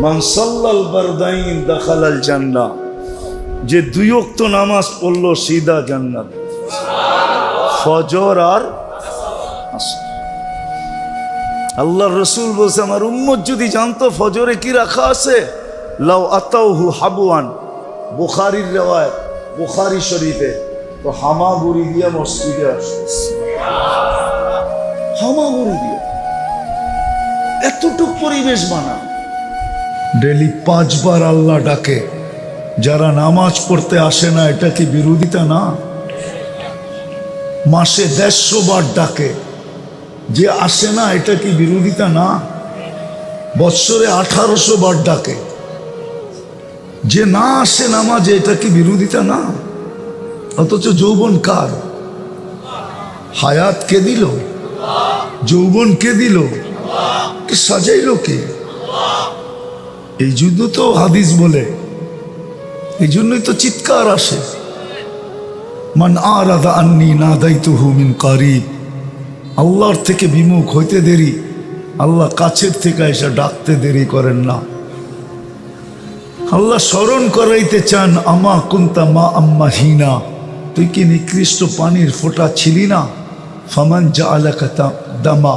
মান সাল্লাল বারদাইন দাখালাল জান্নাহ, যে 2 ওয়াক্ত নামাজ পড়লো সিধা জান্নাত। ফজর আর আসর। আল্লাহর রাসূল বলছে, আমার উম্মত যদি জানতো ফজরে কি রাখা আছে, লাউ আতাউহু হাবওয়ান, বুখারীর riwayat, বুখারী শরীফে, তো হামাগুড়ি দিয়ে মসজিদে আসতো। হামাগুড়ি দিয়ে এতটুক পরিবেশ বানা। ডেলি 5 বার আল্লাহ ডাকে। যারা নামাজ পড়তে আসে না, এটা কি বিরোধিতা না? মাসে 150 বার ডাকে, যে আসে না এটা কি বিরোধিতা না? বৎসরে 1800 বার ডাকে, যে না আসে নামাজে এটা কি বিরোধিতা না? অথচ যৌবন কার? হায়াত কে দিল? যৌবন কে দিল? কে সাজাইল? কে? এই জন্য তো হাদিস বলে, এই জন্যই তো চিৎকার আসে, মান আরাদা আন্নি নাদাইতুহু মিন কারিব। আল্লাহর থেকে বিমুখ হইতে দেরি, আল্লাহ কাছের থেকে এসে ডাকতে দেরি করেন না। আল্লাহ স্মরণ করাইতে চান, আমা কুন্তা মা আম্মা হিনা, তুই কি নিকৃষ্ট পানির ফোঁটা ছিলি না? ফামান জাআলাকা দামা,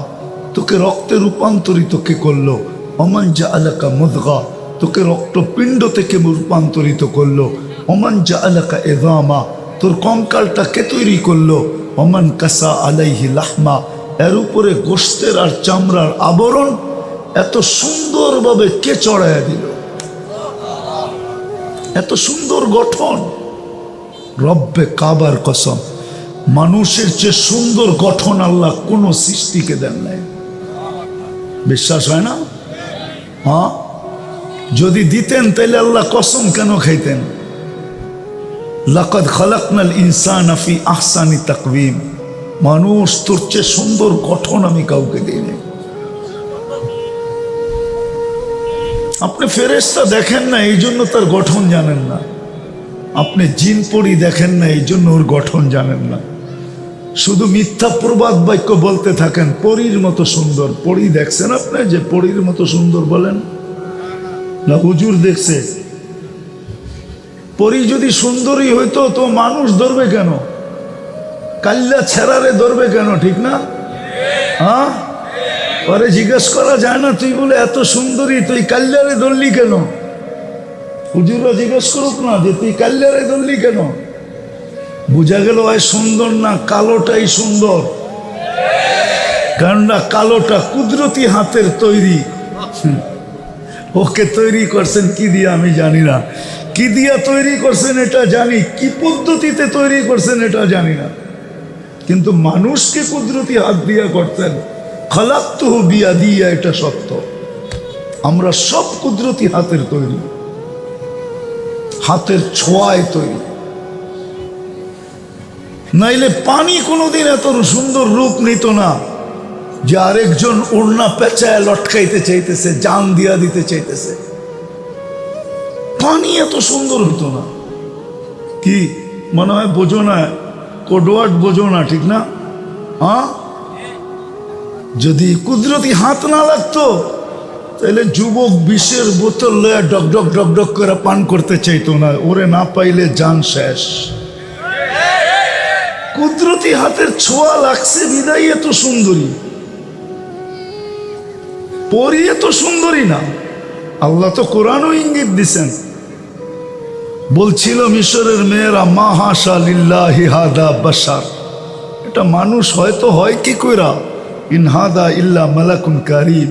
তোকে রক্তে রূপান্তরিত কে করলো? ওমান জাআলাকা মুদগা, তোকে রক্তপিণ্ড থেকে রূপান্তরিত করলো। ওমান জাআলাকা ইযামা, তোর কঙ্কালটা কে তৈরি করলো? ওমান কাসা আলাইহি লাহমা, এর উপরে গোশতের আর চামড়ার আবরণ এত সুন্দরভাবে কে চড়াইয়া দিল? এত সুন্দর গঠন। রব্বে কাবার কসম, মানুষের চেয়ে সুন্দর গঠন আল্লাহ কোন সৃষ্টিকে দেন নাই। বিশ্বাস হয় না? হ্যাঁ, যদি দিতেন তাহলে আল্লাহ কসম কেন খাইতেন? লাকাদ খালাকনাল ইনসানা ফি আহসানি তাকওয়িম, মানুষ তোর চেয়ে সুন্দর গঠন আমি কাউকে দিই নাই। আপনি ফেরেশতা দেখেন না, এই জন্য তার গঠন জানেন না। আপনি জিন পরি দেখেন না, এই জন্য ওর গঠন জানেন না। শুধু মিথ্যা প্রবাদ বাক্য বলতে থাকেন, পরীর মতো সুন্দর। পরী দেখছেন আপনি যে পরীর মতো সুন্দর বলেন? না হুজুর দেখছে? পরী যদি সুন্দরী হইতো তো মানুষ ধরবে কেন? কাল্লা ছেড়ারে ধরবে কেন? ঠিক না? হ্যাঁ, পরে জিজ্ঞেস করা যায় না, তুই বলে এত সুন্দরী, তুই কাল্লারে ধরলি কেন? হুজুররা জিজ্ঞেস করুক না যে তুই কাল্লারে ধরলি কেন? বুঝা গেল ভাই সুন্দর না, কালোটাই সুন্দর। কারণ কালোটা কুদরতি হাতের তৈরি। ওকে তৈরি করছেন কি দিয়া আমি জানি না, কি দিয়া তৈরি করছেন এটা জানি, কি পদ্ধতিতে তৈরি করছেন এটা জানি না, কিন্তু মানুষকে কুদরতি হাত দিয়া করতেন। খালাকতুহু বিয়াদিয়া, এটা সত্য। আমরা সব কুদরতি হাতের তৈরি, হাতের ছোঁয়ায় তৈরি। নাইলে পানি কোনোদিন এত সুন্দর রূপ নিত না যে আরেকজন ওড়না পেঁচায় লটকাইতে চাইতেছে, জান দিয়া দিতে চাইতেছে। পানি এত সুন্দর হতো না। কি মনে হয় বোঝো না? কোডওয়ার্ড বোঝো না, ঠিক না? হ্যাঁ, যদি কুদরতি হাত না লাগতো তাহলে যুবক বিষের বোতল লয়ে ডক ডক ডক ডক করে পান করতে চাইতো না, ওরে না পাইলে জান শেষ। কুদরতি হাতের ছোঁয়া লাগছে বিদায় এত সুন্দরী। পরি এত সুন্দরী না। আল্লাহ তো কোরআনও ইঙ্গিত দিছেন, বলছিল মিশরের মেয়েরা, মা হাশা লিল্লাহি হাদা বাশার, এটা মানুষ হয়তো হয় কি কইরা, ইন হাদা ইল্লা মালাকুন কারীম।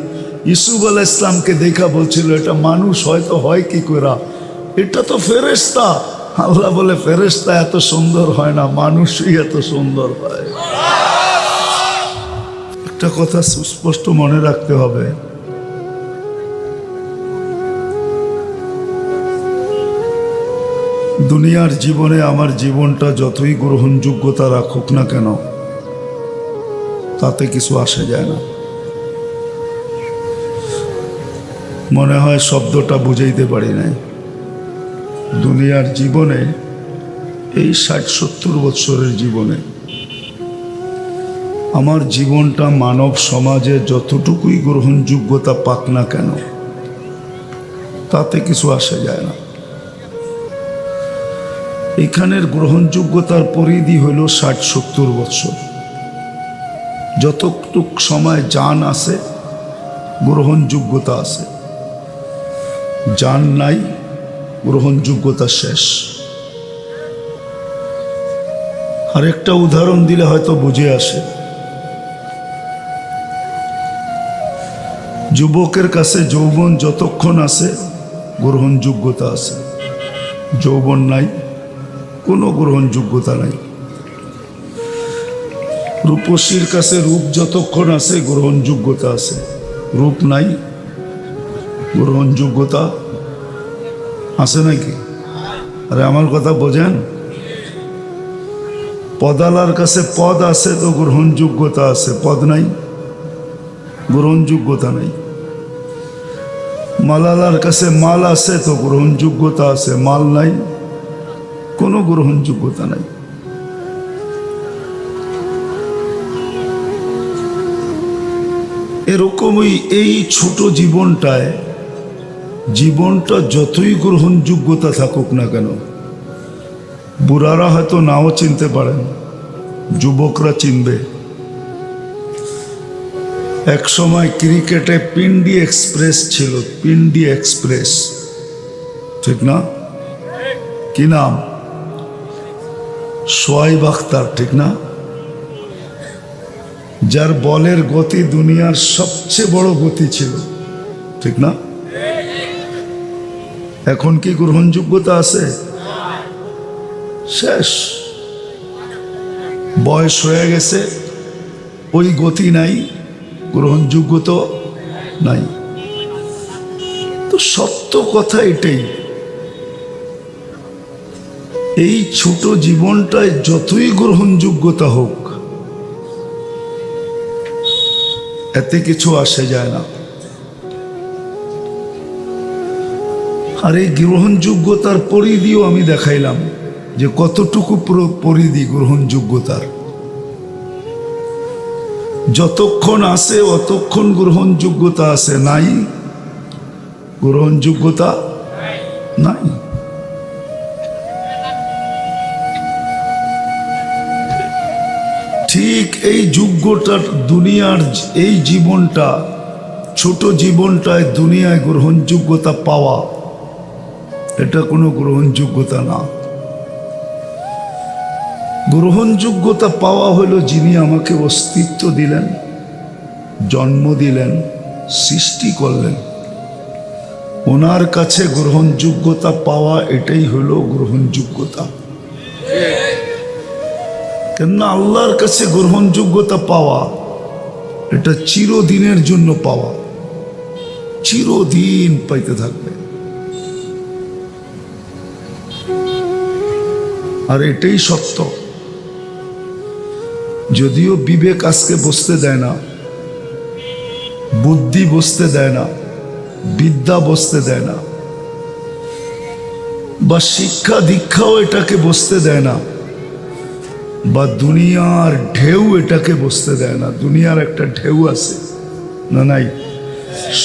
ইউসুফ আলাইহিস সালামকে দেখা বলছিল এটা মানুষ হয়তো হয় কি কইরা, এটা তো ফেরেশতা। আল্লাহ বলে ফেরেশতা এত সুন্দর হয় না, মানুষই এত সুন্দর হয়। একটা কথা সুস্পষ্ট মনে রাখতে হবে, দুনিয়ার জীবনে আমার জীবনটা যতই গ্রহণযোগ্যতা রাখুক না কেন, তাতে কিছু আসে যায় না। মনে হয় শব্দটা বুঝাইতে পারি নাই। দুনিয়ার জীবনে, এই 60-70 বছরের জীবনে আমার জীবনটা মানব সমাজে যতটুকুই গ্রহণযোগ্যতা পাক না কেন, তাতে কিছু আসে যায় না। এখানের গ্রহণযোগ্যতার পরিধি হইল 60-70 বছর। যতটুক সময় জান আছে গ্রহণযোগ্যতা আছে, জান নাই গ্রহণযোগ্যতা শেষ। আরেকটা উদাহরণ দিলে হয়তো বুঝে আসে। যুবকের কাছে যৌবন যতক্ষণ আছে গ্রহণযোগ্যতা আছে, যৌবন নাই কোনো গ্রহণযোগ্যতা নাই। রূপসীর কাছে রূপ যতক্ষণ আছে গ্রহণযোগ্যতা আছে, রূপ নাই গ্রহণযোগ্যতা আছে নাকি? আরে আমার কথা বোঝেন? পদালার কাছে পদ আছে তো গ্রহণযোগ্যতা আছে, পদ নাই গ্রহণযোগ্যতা নাই। মালালার কাছে মাল আছে তো গ্রহণযোগ্যতা আছে, মাল নাই কোনো গ্রহণযোগ্যতা নাই। এরকমই এই ছোট জীবনটায়, জীবনটা যতই গ্রহণযোগ্যতা থাকুক না কেন, বুড়ারা হয়তো নাও চিনতে পারেন, যুবকরা চিনবে। এক সময় ক্রিকেটে পিন্ডি এক্সপ্রেস ছিল, পিন্ডি এক্সপ্রেস, ঠিক না? কি নাম? শোয়েব আখতার, ঠিক না? যার বলের গতি দুনিয়ার সবচেয়ে বড় গতি ছিল, ঠিক না? এখন কি গ্রহণযোগ্যতা আছে? শেষ, বয়স হয়ে গেছে, ওই গতি নাই, গ্রহণযোগ্যতা নাই। তো সত্য কথা এটাই, এই ছোট জীবনটায় যতই গ্রহণযোগ্যতা হোক এতে কিছু আসে যায় না। আর এই গ্রহণযোগ্যতার পরিধিও আমি দেখাইলাম যে কতটুকু পরিধি গ্রহণযোগ্যতার। যতক্ষণ আছে অতক্ষণ গ্রহণযোগ্যতা আছে, নাই গ্রহণযোগ্যতা নাই। ঠিক এই যোগ্যটা দুনিয়ার, এই জীবনটা, ছোট জীবনটায় দুনিয়ায় গ্রহণযোগ্যতা পাওয়া, এটা কোনো গ্রহণযোগ্যতা না। গ্রহণযোগ্যতা পাওয়া হলো যিনি আমাকে অস্তিত্ব দিলেন, জন্ম দিলেন, সৃষ্টি করলেন, ওনার কাছে গ্রহণযোগ্যতা পাওয়া, এটাই হলো গ্রহণযোগ্যতা। কেননা আল্লাহর কাছে গ্রহণযোগ্যতা পাওয়া এটা চিরদিনের জন্য পাওয়া, চিরদিন পাইতে থাকবে। আর এটাই সত্য। যদিও বিবেক আজকে বসতে দেয় না, বুদ্ধি বসতে দেয় না, বিদ্যা বসতে দেয় না, বা শিক্ষা দীক্ষাও এটাকে বসতে দেয় না, বা দুনিয়ার ঢেউ এটাকে বসতে দেয় না। দুনিয়ার একটা ঢেউ আছে না? নাই।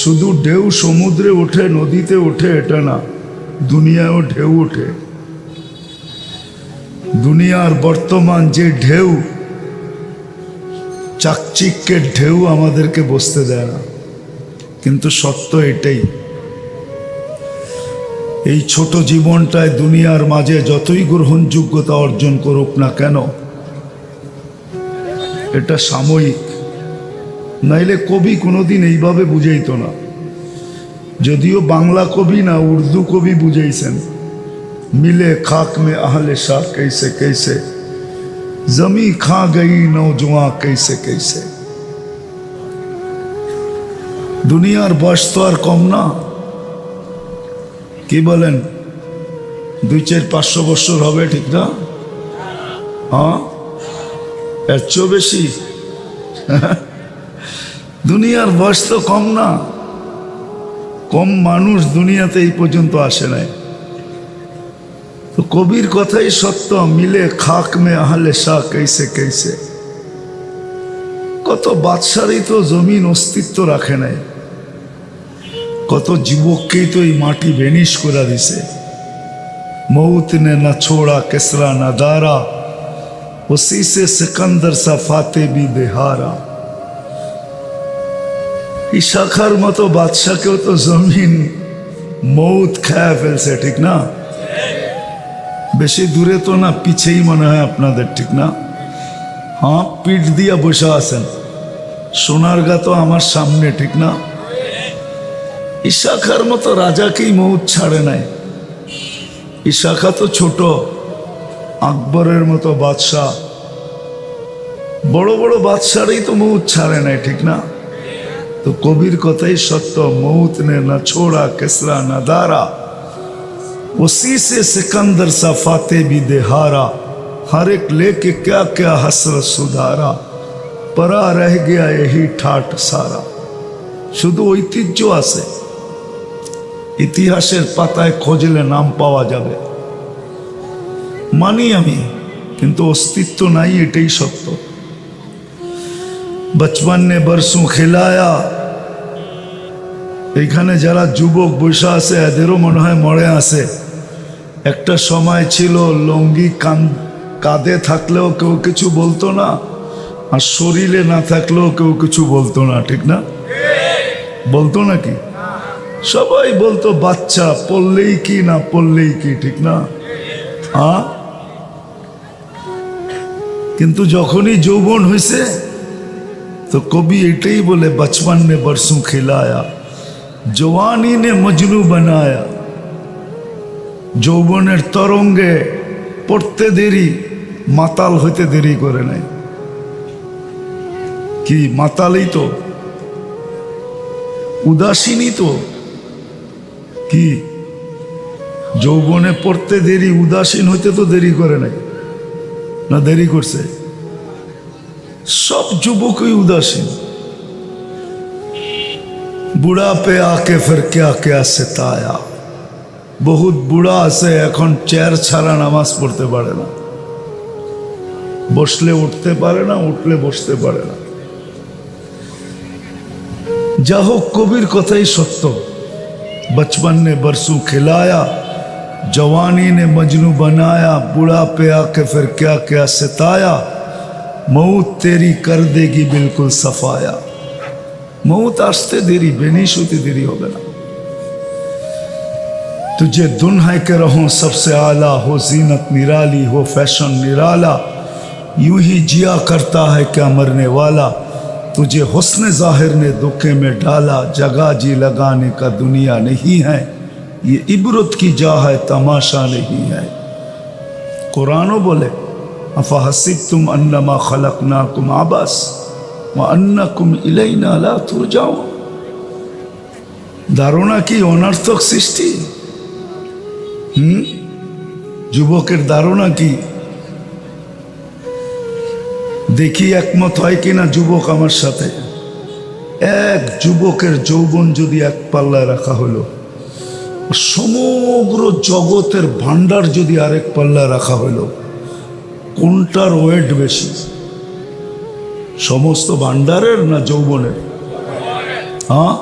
শুধু ঢেউ সমুদ্রে ওঠে, নদীতে ওঠে এটা না, দুনিয়ায়ও ঢেউ ওঠে। দুনিয়ার বর্তমান যে ঢেউ, চাকচিক্যের ঢেউ আমাদেরকে বসতে দেয় না। কিন্তু সত্য এটাই, এই ছোট জীবনটায় দুনিয়ার মাঝে যতই গ্রহণযোগ্যতা অর্জন করুক না কেন, এটা সাময়িক। নাইলে কবি কোনোদিন এইভাবে বুঝাইত না। যদিও বাংলা কবি না, উর্দু কবি বুঝাইছেন मिले खाक में अहले शाह कैसे कैसे, जमी खा गई नौजवान कैसे कैसे। दुनियार बयस तो और कम ना, कि बोलें 200-400 বছর হবে, ঠিক না? हाँ, এর চেয়েও বেশি। দুনিয়ার বয়স তো কম না, কম মানুষ দুনিয়াতে এই পর্যন্ত আসে নাই। তো কবির কথাই সত্য, মিলে খাক মে আহলে শাহ कैसे कैसे। কত বাদশারই তো জমিন অস্তিত্ব রাখে নাই, কত যুবককেই তো এই মাটি ভেনিশ করে দিছে। मौत ने न छोड़ा किसरा न दारा, उसी से सिकंदर सा फाते भी बेहारा। শাখার মতো বাদশাকেও তো জমিন মৌত খায় ফেলছে, ঠিক না? বেশি দূরে তো না, পিছেই মনে হয় আপনাদের, ঠিক না? হ্যাঁ, পিঠ দিয়া বসে আছেন, সোনারগাঁ তো আমার সামনে, ঠিক না? শাখার মতো রাজাকেই মৌত ছাড়ে নাই। শাখা তো ছোট, আকবরের মতো বাদশাহ, বড় বড় বাদশারই তো মৌত ছাড়ে নাই, ঠিক না? तो कबीर কথাই সত্য, मौत ने न छोड़ा किसरा न दारा, उसी से सिकंदर सा फाते भी देहारा। हर एक लेके क्या क्या हसरत सुधारा, परा रह गया यही ठाट सारा। শুধু ঐতিহ্য আছে, ইতিহাসের পাতায় খোঁজলে নাম পাওয়া যাবে, মানি আমি, কিন্তু অস্তিত্ব নাই, এটাই সত্য। बचपन ने बरसों खिलाया, এখানে যারা যুবক বসে আছে এদেরও মনে হয় মরে আছে। একটা সময় ছিল লঙ্গি কাঁধে থাকলেও কেউ কিছু বলতো না, আর শরীরে না থাকলেও কেউ কিছু বলতো না, ঠিক না? বলতো নাকি? সবাই বলতো বাচ্চা, পড়লেই কি না পড়লেই কি, ঠিক না? হ্যাঁ, কিন্তু যখনই যৌবন হয়েছে तो कभी एटे ही बोले, बचपन ने बरसों खिलाया, जवानी ने मजनू बनाया। যৌবনের তরঙ্গে পড়তে দেরি, মাতাল হইতে দেরি করে নাই। কি মাতালই তো, উদাসীনই তো। কি যৌবনে পড়তে দেরি, উদাসীন হইতে তো দেরি করে নাই, না দেরি করছে? सब युवकई उदासीन। बुढ़ा पे आके फिर क्या क्या सिताया। बहुत बुढ़ा আছে এখন চেয়ার ছাড়া নামাজ পড়তে পারে না, বসলে উঠতে পারে না, উঠলে বসতে পারে না। যা হোক, কবির কথাই সত্য, बचपन ने बरसों खिलाया, जवानी ने मजनू बनाया, बुढ़ा पे आके फिर क्या क्या सिताया। मौत तेरी कर देगी बिल्कुल सफाया। मौत आसते देरी, बेनिश होती देरी होगा ना। तुझे दुन्हा के रहो सबसे आला, हो जीनत निराली, हो फैशन निराला, यूं ही जिया करता है क्या मरने वाला। तुझे हुस्न जाहिर ने धोखे में डाला, जगह जी लगाने का दुनिया नहीं है, ये इबरत की जा है तमाशा नहीं है। कुरानो बोले, अफहसिबतुम अन्नमा खलकनाकुम आबस व अन्नकुम इलैना ला तुरजाउन। ধারণা কি অনর্থক সৃষ্টি? যুবকের ধারণা কি? দেখি একমত হয় কিনা যুবক আমার সাথে। এক যুবকের যৌবন যদি এক পাল্লায় রাখা হলো, সমগ্র জগতের ভান্ডার যদি আরেক পাল্লায় রাখা হলো, কোনটার ওয়েট বেশি? সমস্ত ভান্ডারের না যৌবনের? হ্যাঁ,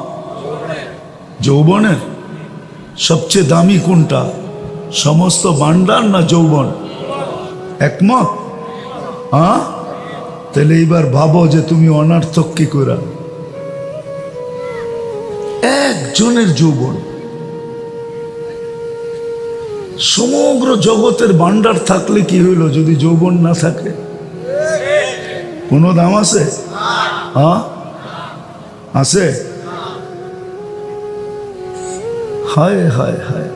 যৌবনের। সবচেয়ে দামি কোনটা, সমস্ত ভান্ডার না যৌবন? একমত? হ্যাঁ, তাহলে এইবার ভাবো যে তুমি অনার্থক কি করে। একজনের যৌবন, সমগ্র জগতের ভান্ডার থাকলে কি হইল, যদি যৌবন না থাকে কোনো দাম আছে? হ্যাঁ, আছে? হায় হায় হায়।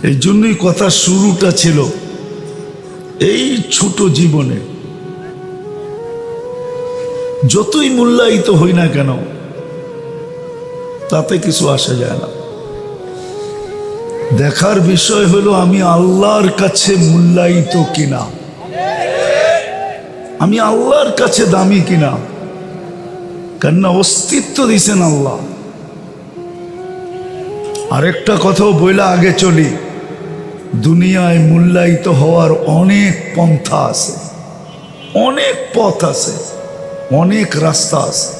এই জন্যই কথা শুরুটা ছিল এই ছোট জীবনে যতই মূল্যায়িত হই না কেন তাতে কিছু আসে যায় না। দেখার বিষয় হলো আমি আল্লাহর কাছে মূল্যায়িত কিনা, আমি আল্লাহর কাছে দামি কিনা। কেননা অস্তিত্ব দিছেন আল্লাহ। আরেকটা কথাও বইলা আগে চলি, দুনিয়ায় মূল্যায়িত হওয়ার অনেক পন্থা আছে, অনেক পথ আছে, অনেক রাস্তা আছে।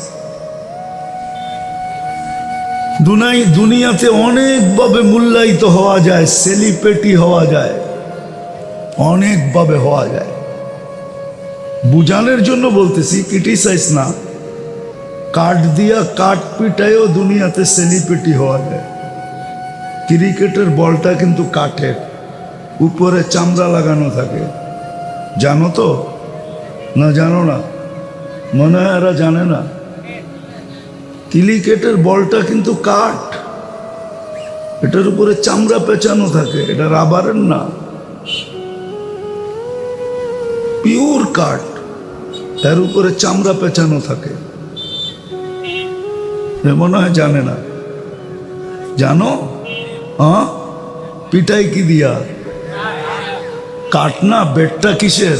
দুনিয়াতে অনেকভাবে মূল্যায়িত হওয়া যায়, সেলিব্রিটি হওয়া যায়, অনেকভাবে হওয়া যায়। বুঝানোর জন্য বলতেছি, ক্রিটিসাইজ না। কাঠ দিয়া কাঠ পিটায়ও দুনিয়াতে সেলিব্রিটি হওয়া যায়। ক্রিকেটের বলটা কিন্তু কাঠের, উপরে চামড়া লাগানো থাকে, জানো তো? না জানো না? মনে হয় এরা জানে না। ক্রিকেটের বলটা কিন্তু কাঠ, এটার উপরে চামড়া পেঁচানো থাকে, এটা রাবারের না, পিওর কাঠ, তার উপরে চামড়া পেঁচানো থাকে। মনে হয় জানে না। জানো? হ্যাঁ, পিটাই কি দিয়া? কাঠ না? বেটটা কিসের?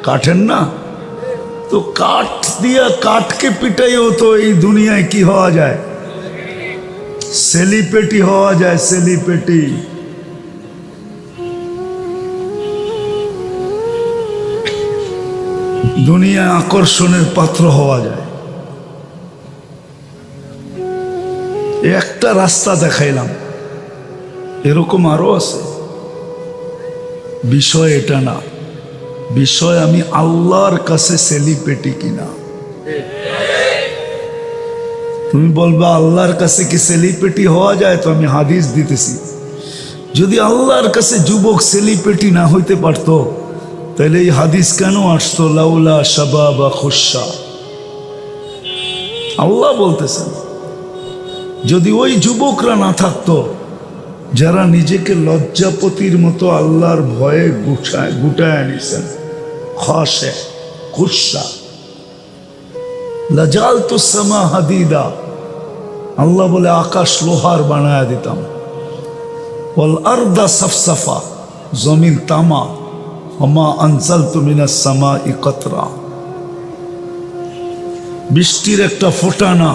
কাঠের না? তো কাঠ দিয়া কাঠকে পিটাইও তো এই দুনিয়ায় কি হওয়া যায়? সেলিব্রিটি হওয়া যায়, সেলিব্রিটি। দুনিয়ায় আকর্ষণের পাত্র হওয়া যায়। একটা রাস্তা দেখাইলাম, এরকম আরো আছে। বিষয় এটা না, বিষয় আমি আল্লাহর কাছে সেলিব্রিটি কিনা। তুমি বলবা আল্লাহর কাছে কি সেলিব্রিটি হওয়া যায়? তো আমি হাদিস দিতেছি, যদি আল্লাহর কাছে যুবক সেলিব্রিটি না হইতে পারতো তাহলে এই হাদিস কেন আসতো? লাউলা শাবাবা খুশা। আল্লাহ বলতেছেন, যদি ওই যুবকরা না থাকতো যারা নিজেকে লজ্জাপতির মতো আল্লাহর ভয়ে গুটায় আনিছেন, খাশে খুশা, লাজালতু সামা হাদিদা, আল্লাহ বলে আকাশ লোহার বানায়া দিতাম, ওয়াল আরদা সাফসাফা, জমিন তামা, ওমা আনজালতু মিনাস সামাই কতরা, বৃষ্টির একটা ফোঁটা না,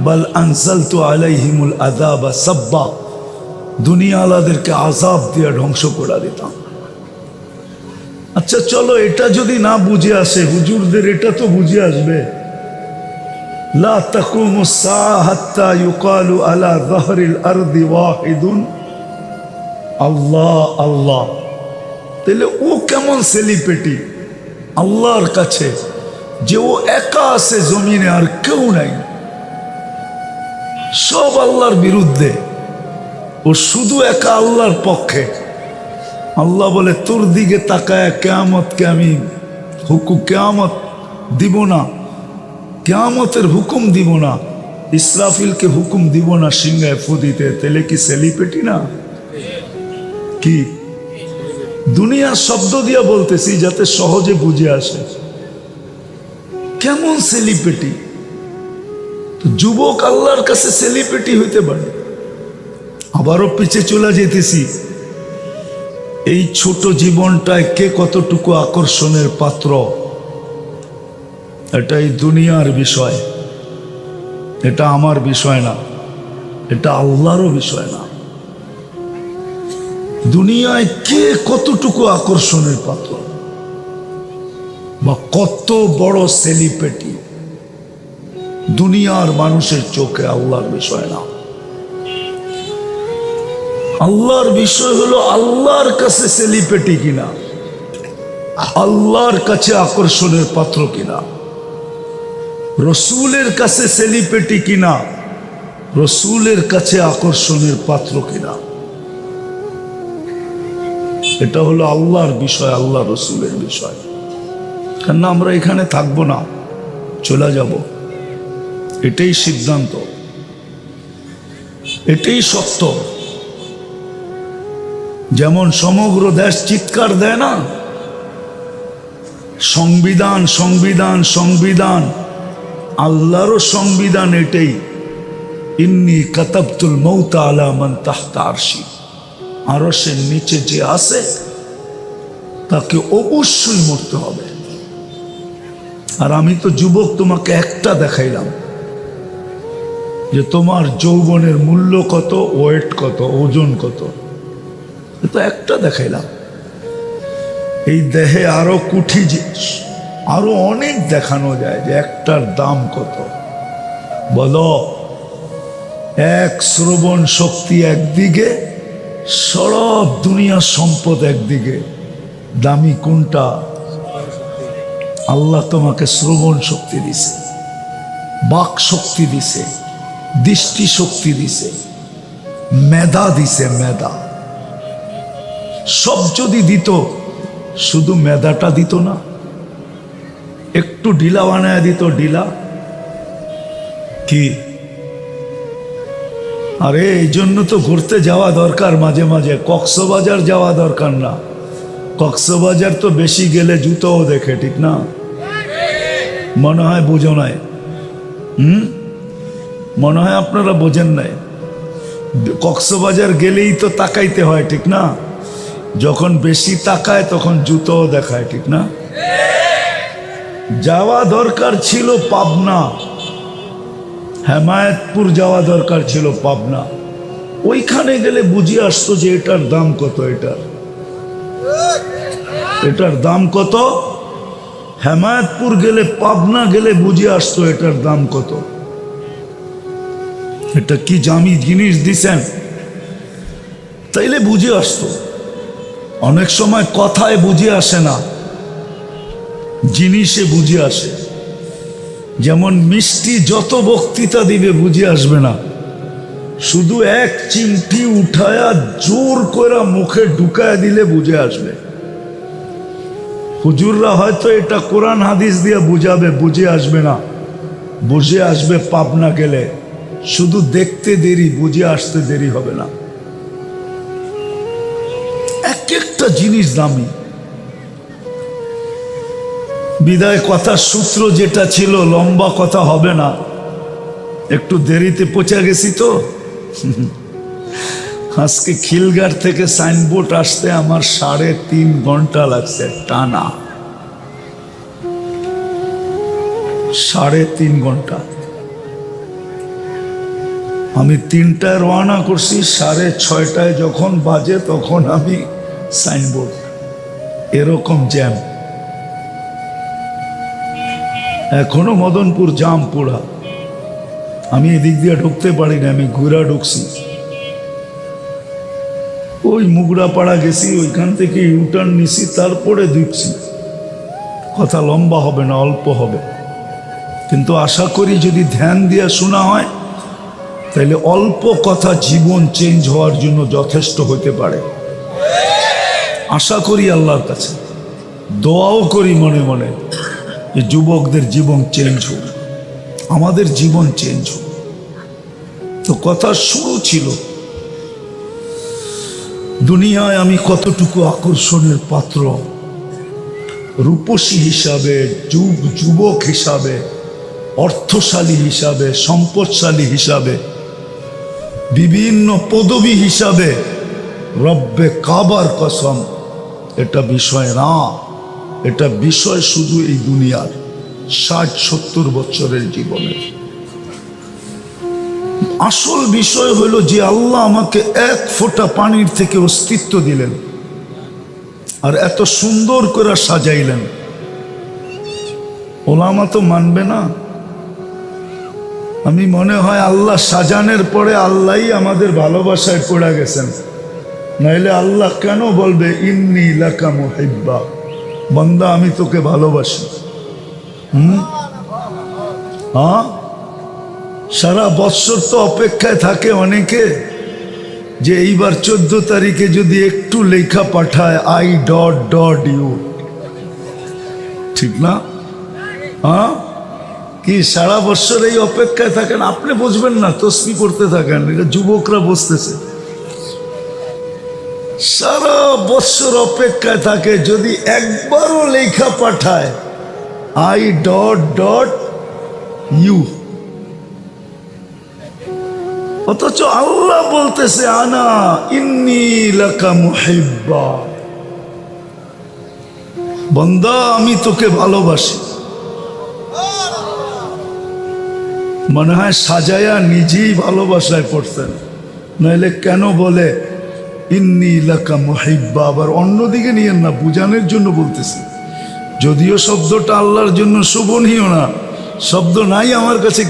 বাল আনজালতু আলাইহিমুল আযাবা সাব্বা, দুনিয়াওয়ালাদেরকে আযাব দিয়ে ধ্বংস করে দিতাম। আচ্ছা চলো, এটা যদি না বুঝে আসে, হুজুরদের এটা তো বুঝে আসবে। লা তাকুমুস সাআ হাত্তা ইউকালু আলা যাহরিল আরদি ওয়াহিদুন আল্লাহ আল্লাহ। তাহলে ও কেমন সেলিব্রিটি আল্লাহর কাছে, যে ও একা আছে জমিনে, আর কেউ নাই, সব আল্লাহর বিরুদ্ধে, ও শুধু একা আল্লাহর পক্ষে। আল্লাহ বলে তোর দিকে তাকায় কিয়ামতকে আমি কিয়ামত দিব না, কিয়ামতের হুকুম দিব না, ইসরাফিলকে হুকুম দিব না সিংহায় ফু দিতে। তাহলে কি সেলিব্রিটি না? কি দুনিয়ার শব্দ দিয়া বলতেছি যাতে সহজে বুঝে আসে। কেমন সেলিব্রিটি? যুবক আল্লাহর কাছে সেলিব্রিটি হইতে পারে। আবারও পিছে চলে যেতেছি, এই ছোট জীবনটায় কে কতটুকু আকর্ষণের পাত্র, এটাই দুনিয়ার বিষয়, এটা আমার বিষয় না, এটা আল্লাহরও বিষয় না। দুনিয়ায় কে কতটুকু আকর্ষণের পাত্র বা কত বড় সেলিব্রিটি, দুনিয়ার মানুষের চোখে আল্লাহর বিষয় না। আল্লাহর বিষয় হলো আল্লাহর কাছে সেলিব্রিটি কিনা, আল্লাহর কাছে আকর্ষণের পাত্র কিনা, রসুলের কাছে সেলিব্রিটি কিনা, রসুলের কাছে আকর্ষণের পাত্র কিনা। এটা হলো আল্লাহর বিষয়, আল্লাহ রসুলের বিষয়। কেন আমরা এখানে থাকবো না, চলে যাব, এটাই সিদ্ধান্ত, এটাই সত্য। যেমন সমগ্র দেশ চিৎকার দেয় না, সংবিধান সংবিধান সংবিধান, আল্লাহরও সংবিধান এটাই, ইন্নী কাতাবতুল মৌতা আলা মান তাহতা আরশি, আরশের নিচে যে আছে তাকে অবশ্যই মরতে হবে। আর আমি তো যুবক, তোমাকে একটা দেখাইলাম যে তোমার যৌবনের মূল্য কত, ওয়েট কত, ওজন কত, এটা একটা দেখাইলাম। এই দেহে আরো কুঠি জিনিস, আরো অনেক দেখানো যায় যে একটার দাম কত। বলো, এক শ্রবণ শক্তি একদিকে, সব দুনিয়ার সম্পদ একদিকে, দামি কোনটা? আল্লাহ তোমাকে শ্রবণ শক্তি দিছে, বাক শক্তি দিছে, দৃষ্টি শক্তি দিছে, মেধা দিছে, মেধা। সব যদি দিত, শুধু মেধাটা দিত না, একটু ঢিলা বানায় দিত, ঢিলা কি? আরে এই জন্য তো ঘুরতে যাওয়া দরকার মাঝে মাঝে। কক্সবাজার যাওয়া দরকার না, কক্সবাজার তো বেশি গেলে জুতোও দেখে, ঠিক না? মনে হয় বুঝো নাই, মনে হয় আপনারা বোঝেন নাই। কক্সবাজার গেলেই তো তাকাইতে হয়, ঠিক না? যখন বেশি তাকায় তখন জুতোও দেখায়, ঠিক না? যাওয়া দরকার ছিল পাবনা, হেমায়েতপুর যাওয়া দরকার ছিল, পাবনা। ওইখানে গেলে বুঝে আসতো যে এটার দাম কত, এটার দাম কত। হেমায়েতপুর গেলে, পাবনা গেলে বুঝে আসতো এটার দাম কত। এটা কি দামি জিনিস দিছেন, তাইলে বুঝে আসতো। অনেক সময় কথায় বুঝে আসে না, জিনিসে বুঝে আসে। যেমন মিষ্টি যত বক্তৃতা দিবে বুঝে আসবে না, শুধু এক চিমটি উঠায়া জোর করে মুখে ঢুকায়া দিলে বুঝে আসবে। হুজুররা হয়তো এটা কোরআন হাদিস দিয়ে বুঝাবে, বুঝে আসবে না। বুঝে আসবে পাবনা গেলে, শুধু দেখতে দেরি, বুঝে আসতে দেরি হবে না। এক একটা জিনিস দামি। বিদায় কথার সূত্র যেটা ছিল, লম্বা কথা হবে না, একটু দেরিতে পৌঁছে গেছি তো। আজকে খিলগার থেকে সাইনবোর্ড আসতে আমার 3.5 ঘন্টা লাগছে, টানা 3.5 ঘন্টা। আমি 3টায় রওনা করছি, 6:30 যখন বাজে তখন আমি সাইনবোর্ড। এরকম জ্যাম। এখনো মদনপুর জাম পুরা। আমি এদিক দিয়ে ঢুকতে পারি না, আমি ঘুরা ঢুকছি। ওই মুগড়াপাড়া গেছি, ওইখান থেকে ইউটার্ন নিছি, তারপরে ঢুকছি। কথা লম্বা হবে না, অল্প হবে, কিন্তু আশা করি যদি ধ্যান দিয়ে শোনা হয় তাহলে অল্প কথা জীবন চেঞ্জ হওয়ার জন্য যথেষ্ট হতে পারে। আশা করি আল্লাহর কাছে, দোয়াও করি মনে মনে যে যুবকদের জীবন চেঞ্জ হোক, আমাদের জীবন চেঞ্জ হোক। তো কথা শুরু ছিল, দুনিয়ায় আমি কতটুকু আকর্ষণের পাত্র, রূপসী হিসাবে, যুবক হিসাবে, অর্থশালী হিসাবে, সম্পদশালী হিসাবে, বিভিন্ন পদবী হিসাবে। রব্বে কাবার কসম, এটা বিষয় না। এটা বিষয় শুধু এই দুনিয়ার 60-70 বছরের জীবনের। আসল বিষয় হলো যে আল্লাহ আমাকে এক ফোঁটা পানির থেকে অস্তিত্ব দিলেন, আর এত সুন্দর করে সাজাইলেন। ওলামা তো মানবে না। আমি মনে হয় আল্লাহ সাজানের পরে আল্লাহই আমাদের ভালোবাসায় পড়ে গেছেন, নাইলে আল্লাহ কেন বলবে ইন্নী লাকা মুহিব্বা, বান্দা আমি তোকে ভালোবাসি। হ্যাঁ, সারা বৎসর তো অপেক্ষায় থাকে অনেকে যে এইবার 14 তারিখে যদি একটু লেখা পাঠায় I.U, ঠিক না? হ্যাঁ, কি সারা বৎসর এই অপেক্ষায় থাকেন? আপনি বুঝবেন না, তসবিহ করতে থাকেন, এটা যুবকরা বুঝতেছে। সারা বছর অপেক্ষায় থাকে যদি একবারও লেখা পাঠায় আই ডট ডট ইউ, অথচ আল্লাহ বলতেছে আনা ইন্নী লাকা মুহিব্বা, বান্দা আমি তোকে ভালোবাসি। মনে হয় সাজায়া নিজেই ভালোবাসায় পড়তেন, নইলে কেন বলে ইন্নী লাকা মুহিব্বা, আবার অন্যদিকে নিয়েন না, বুঝানোর জন্য বলতেছি। যদিও শব্দটা আল্লাহর জন্য শোভনীয় না, শব্দ নাই আমার কাছে।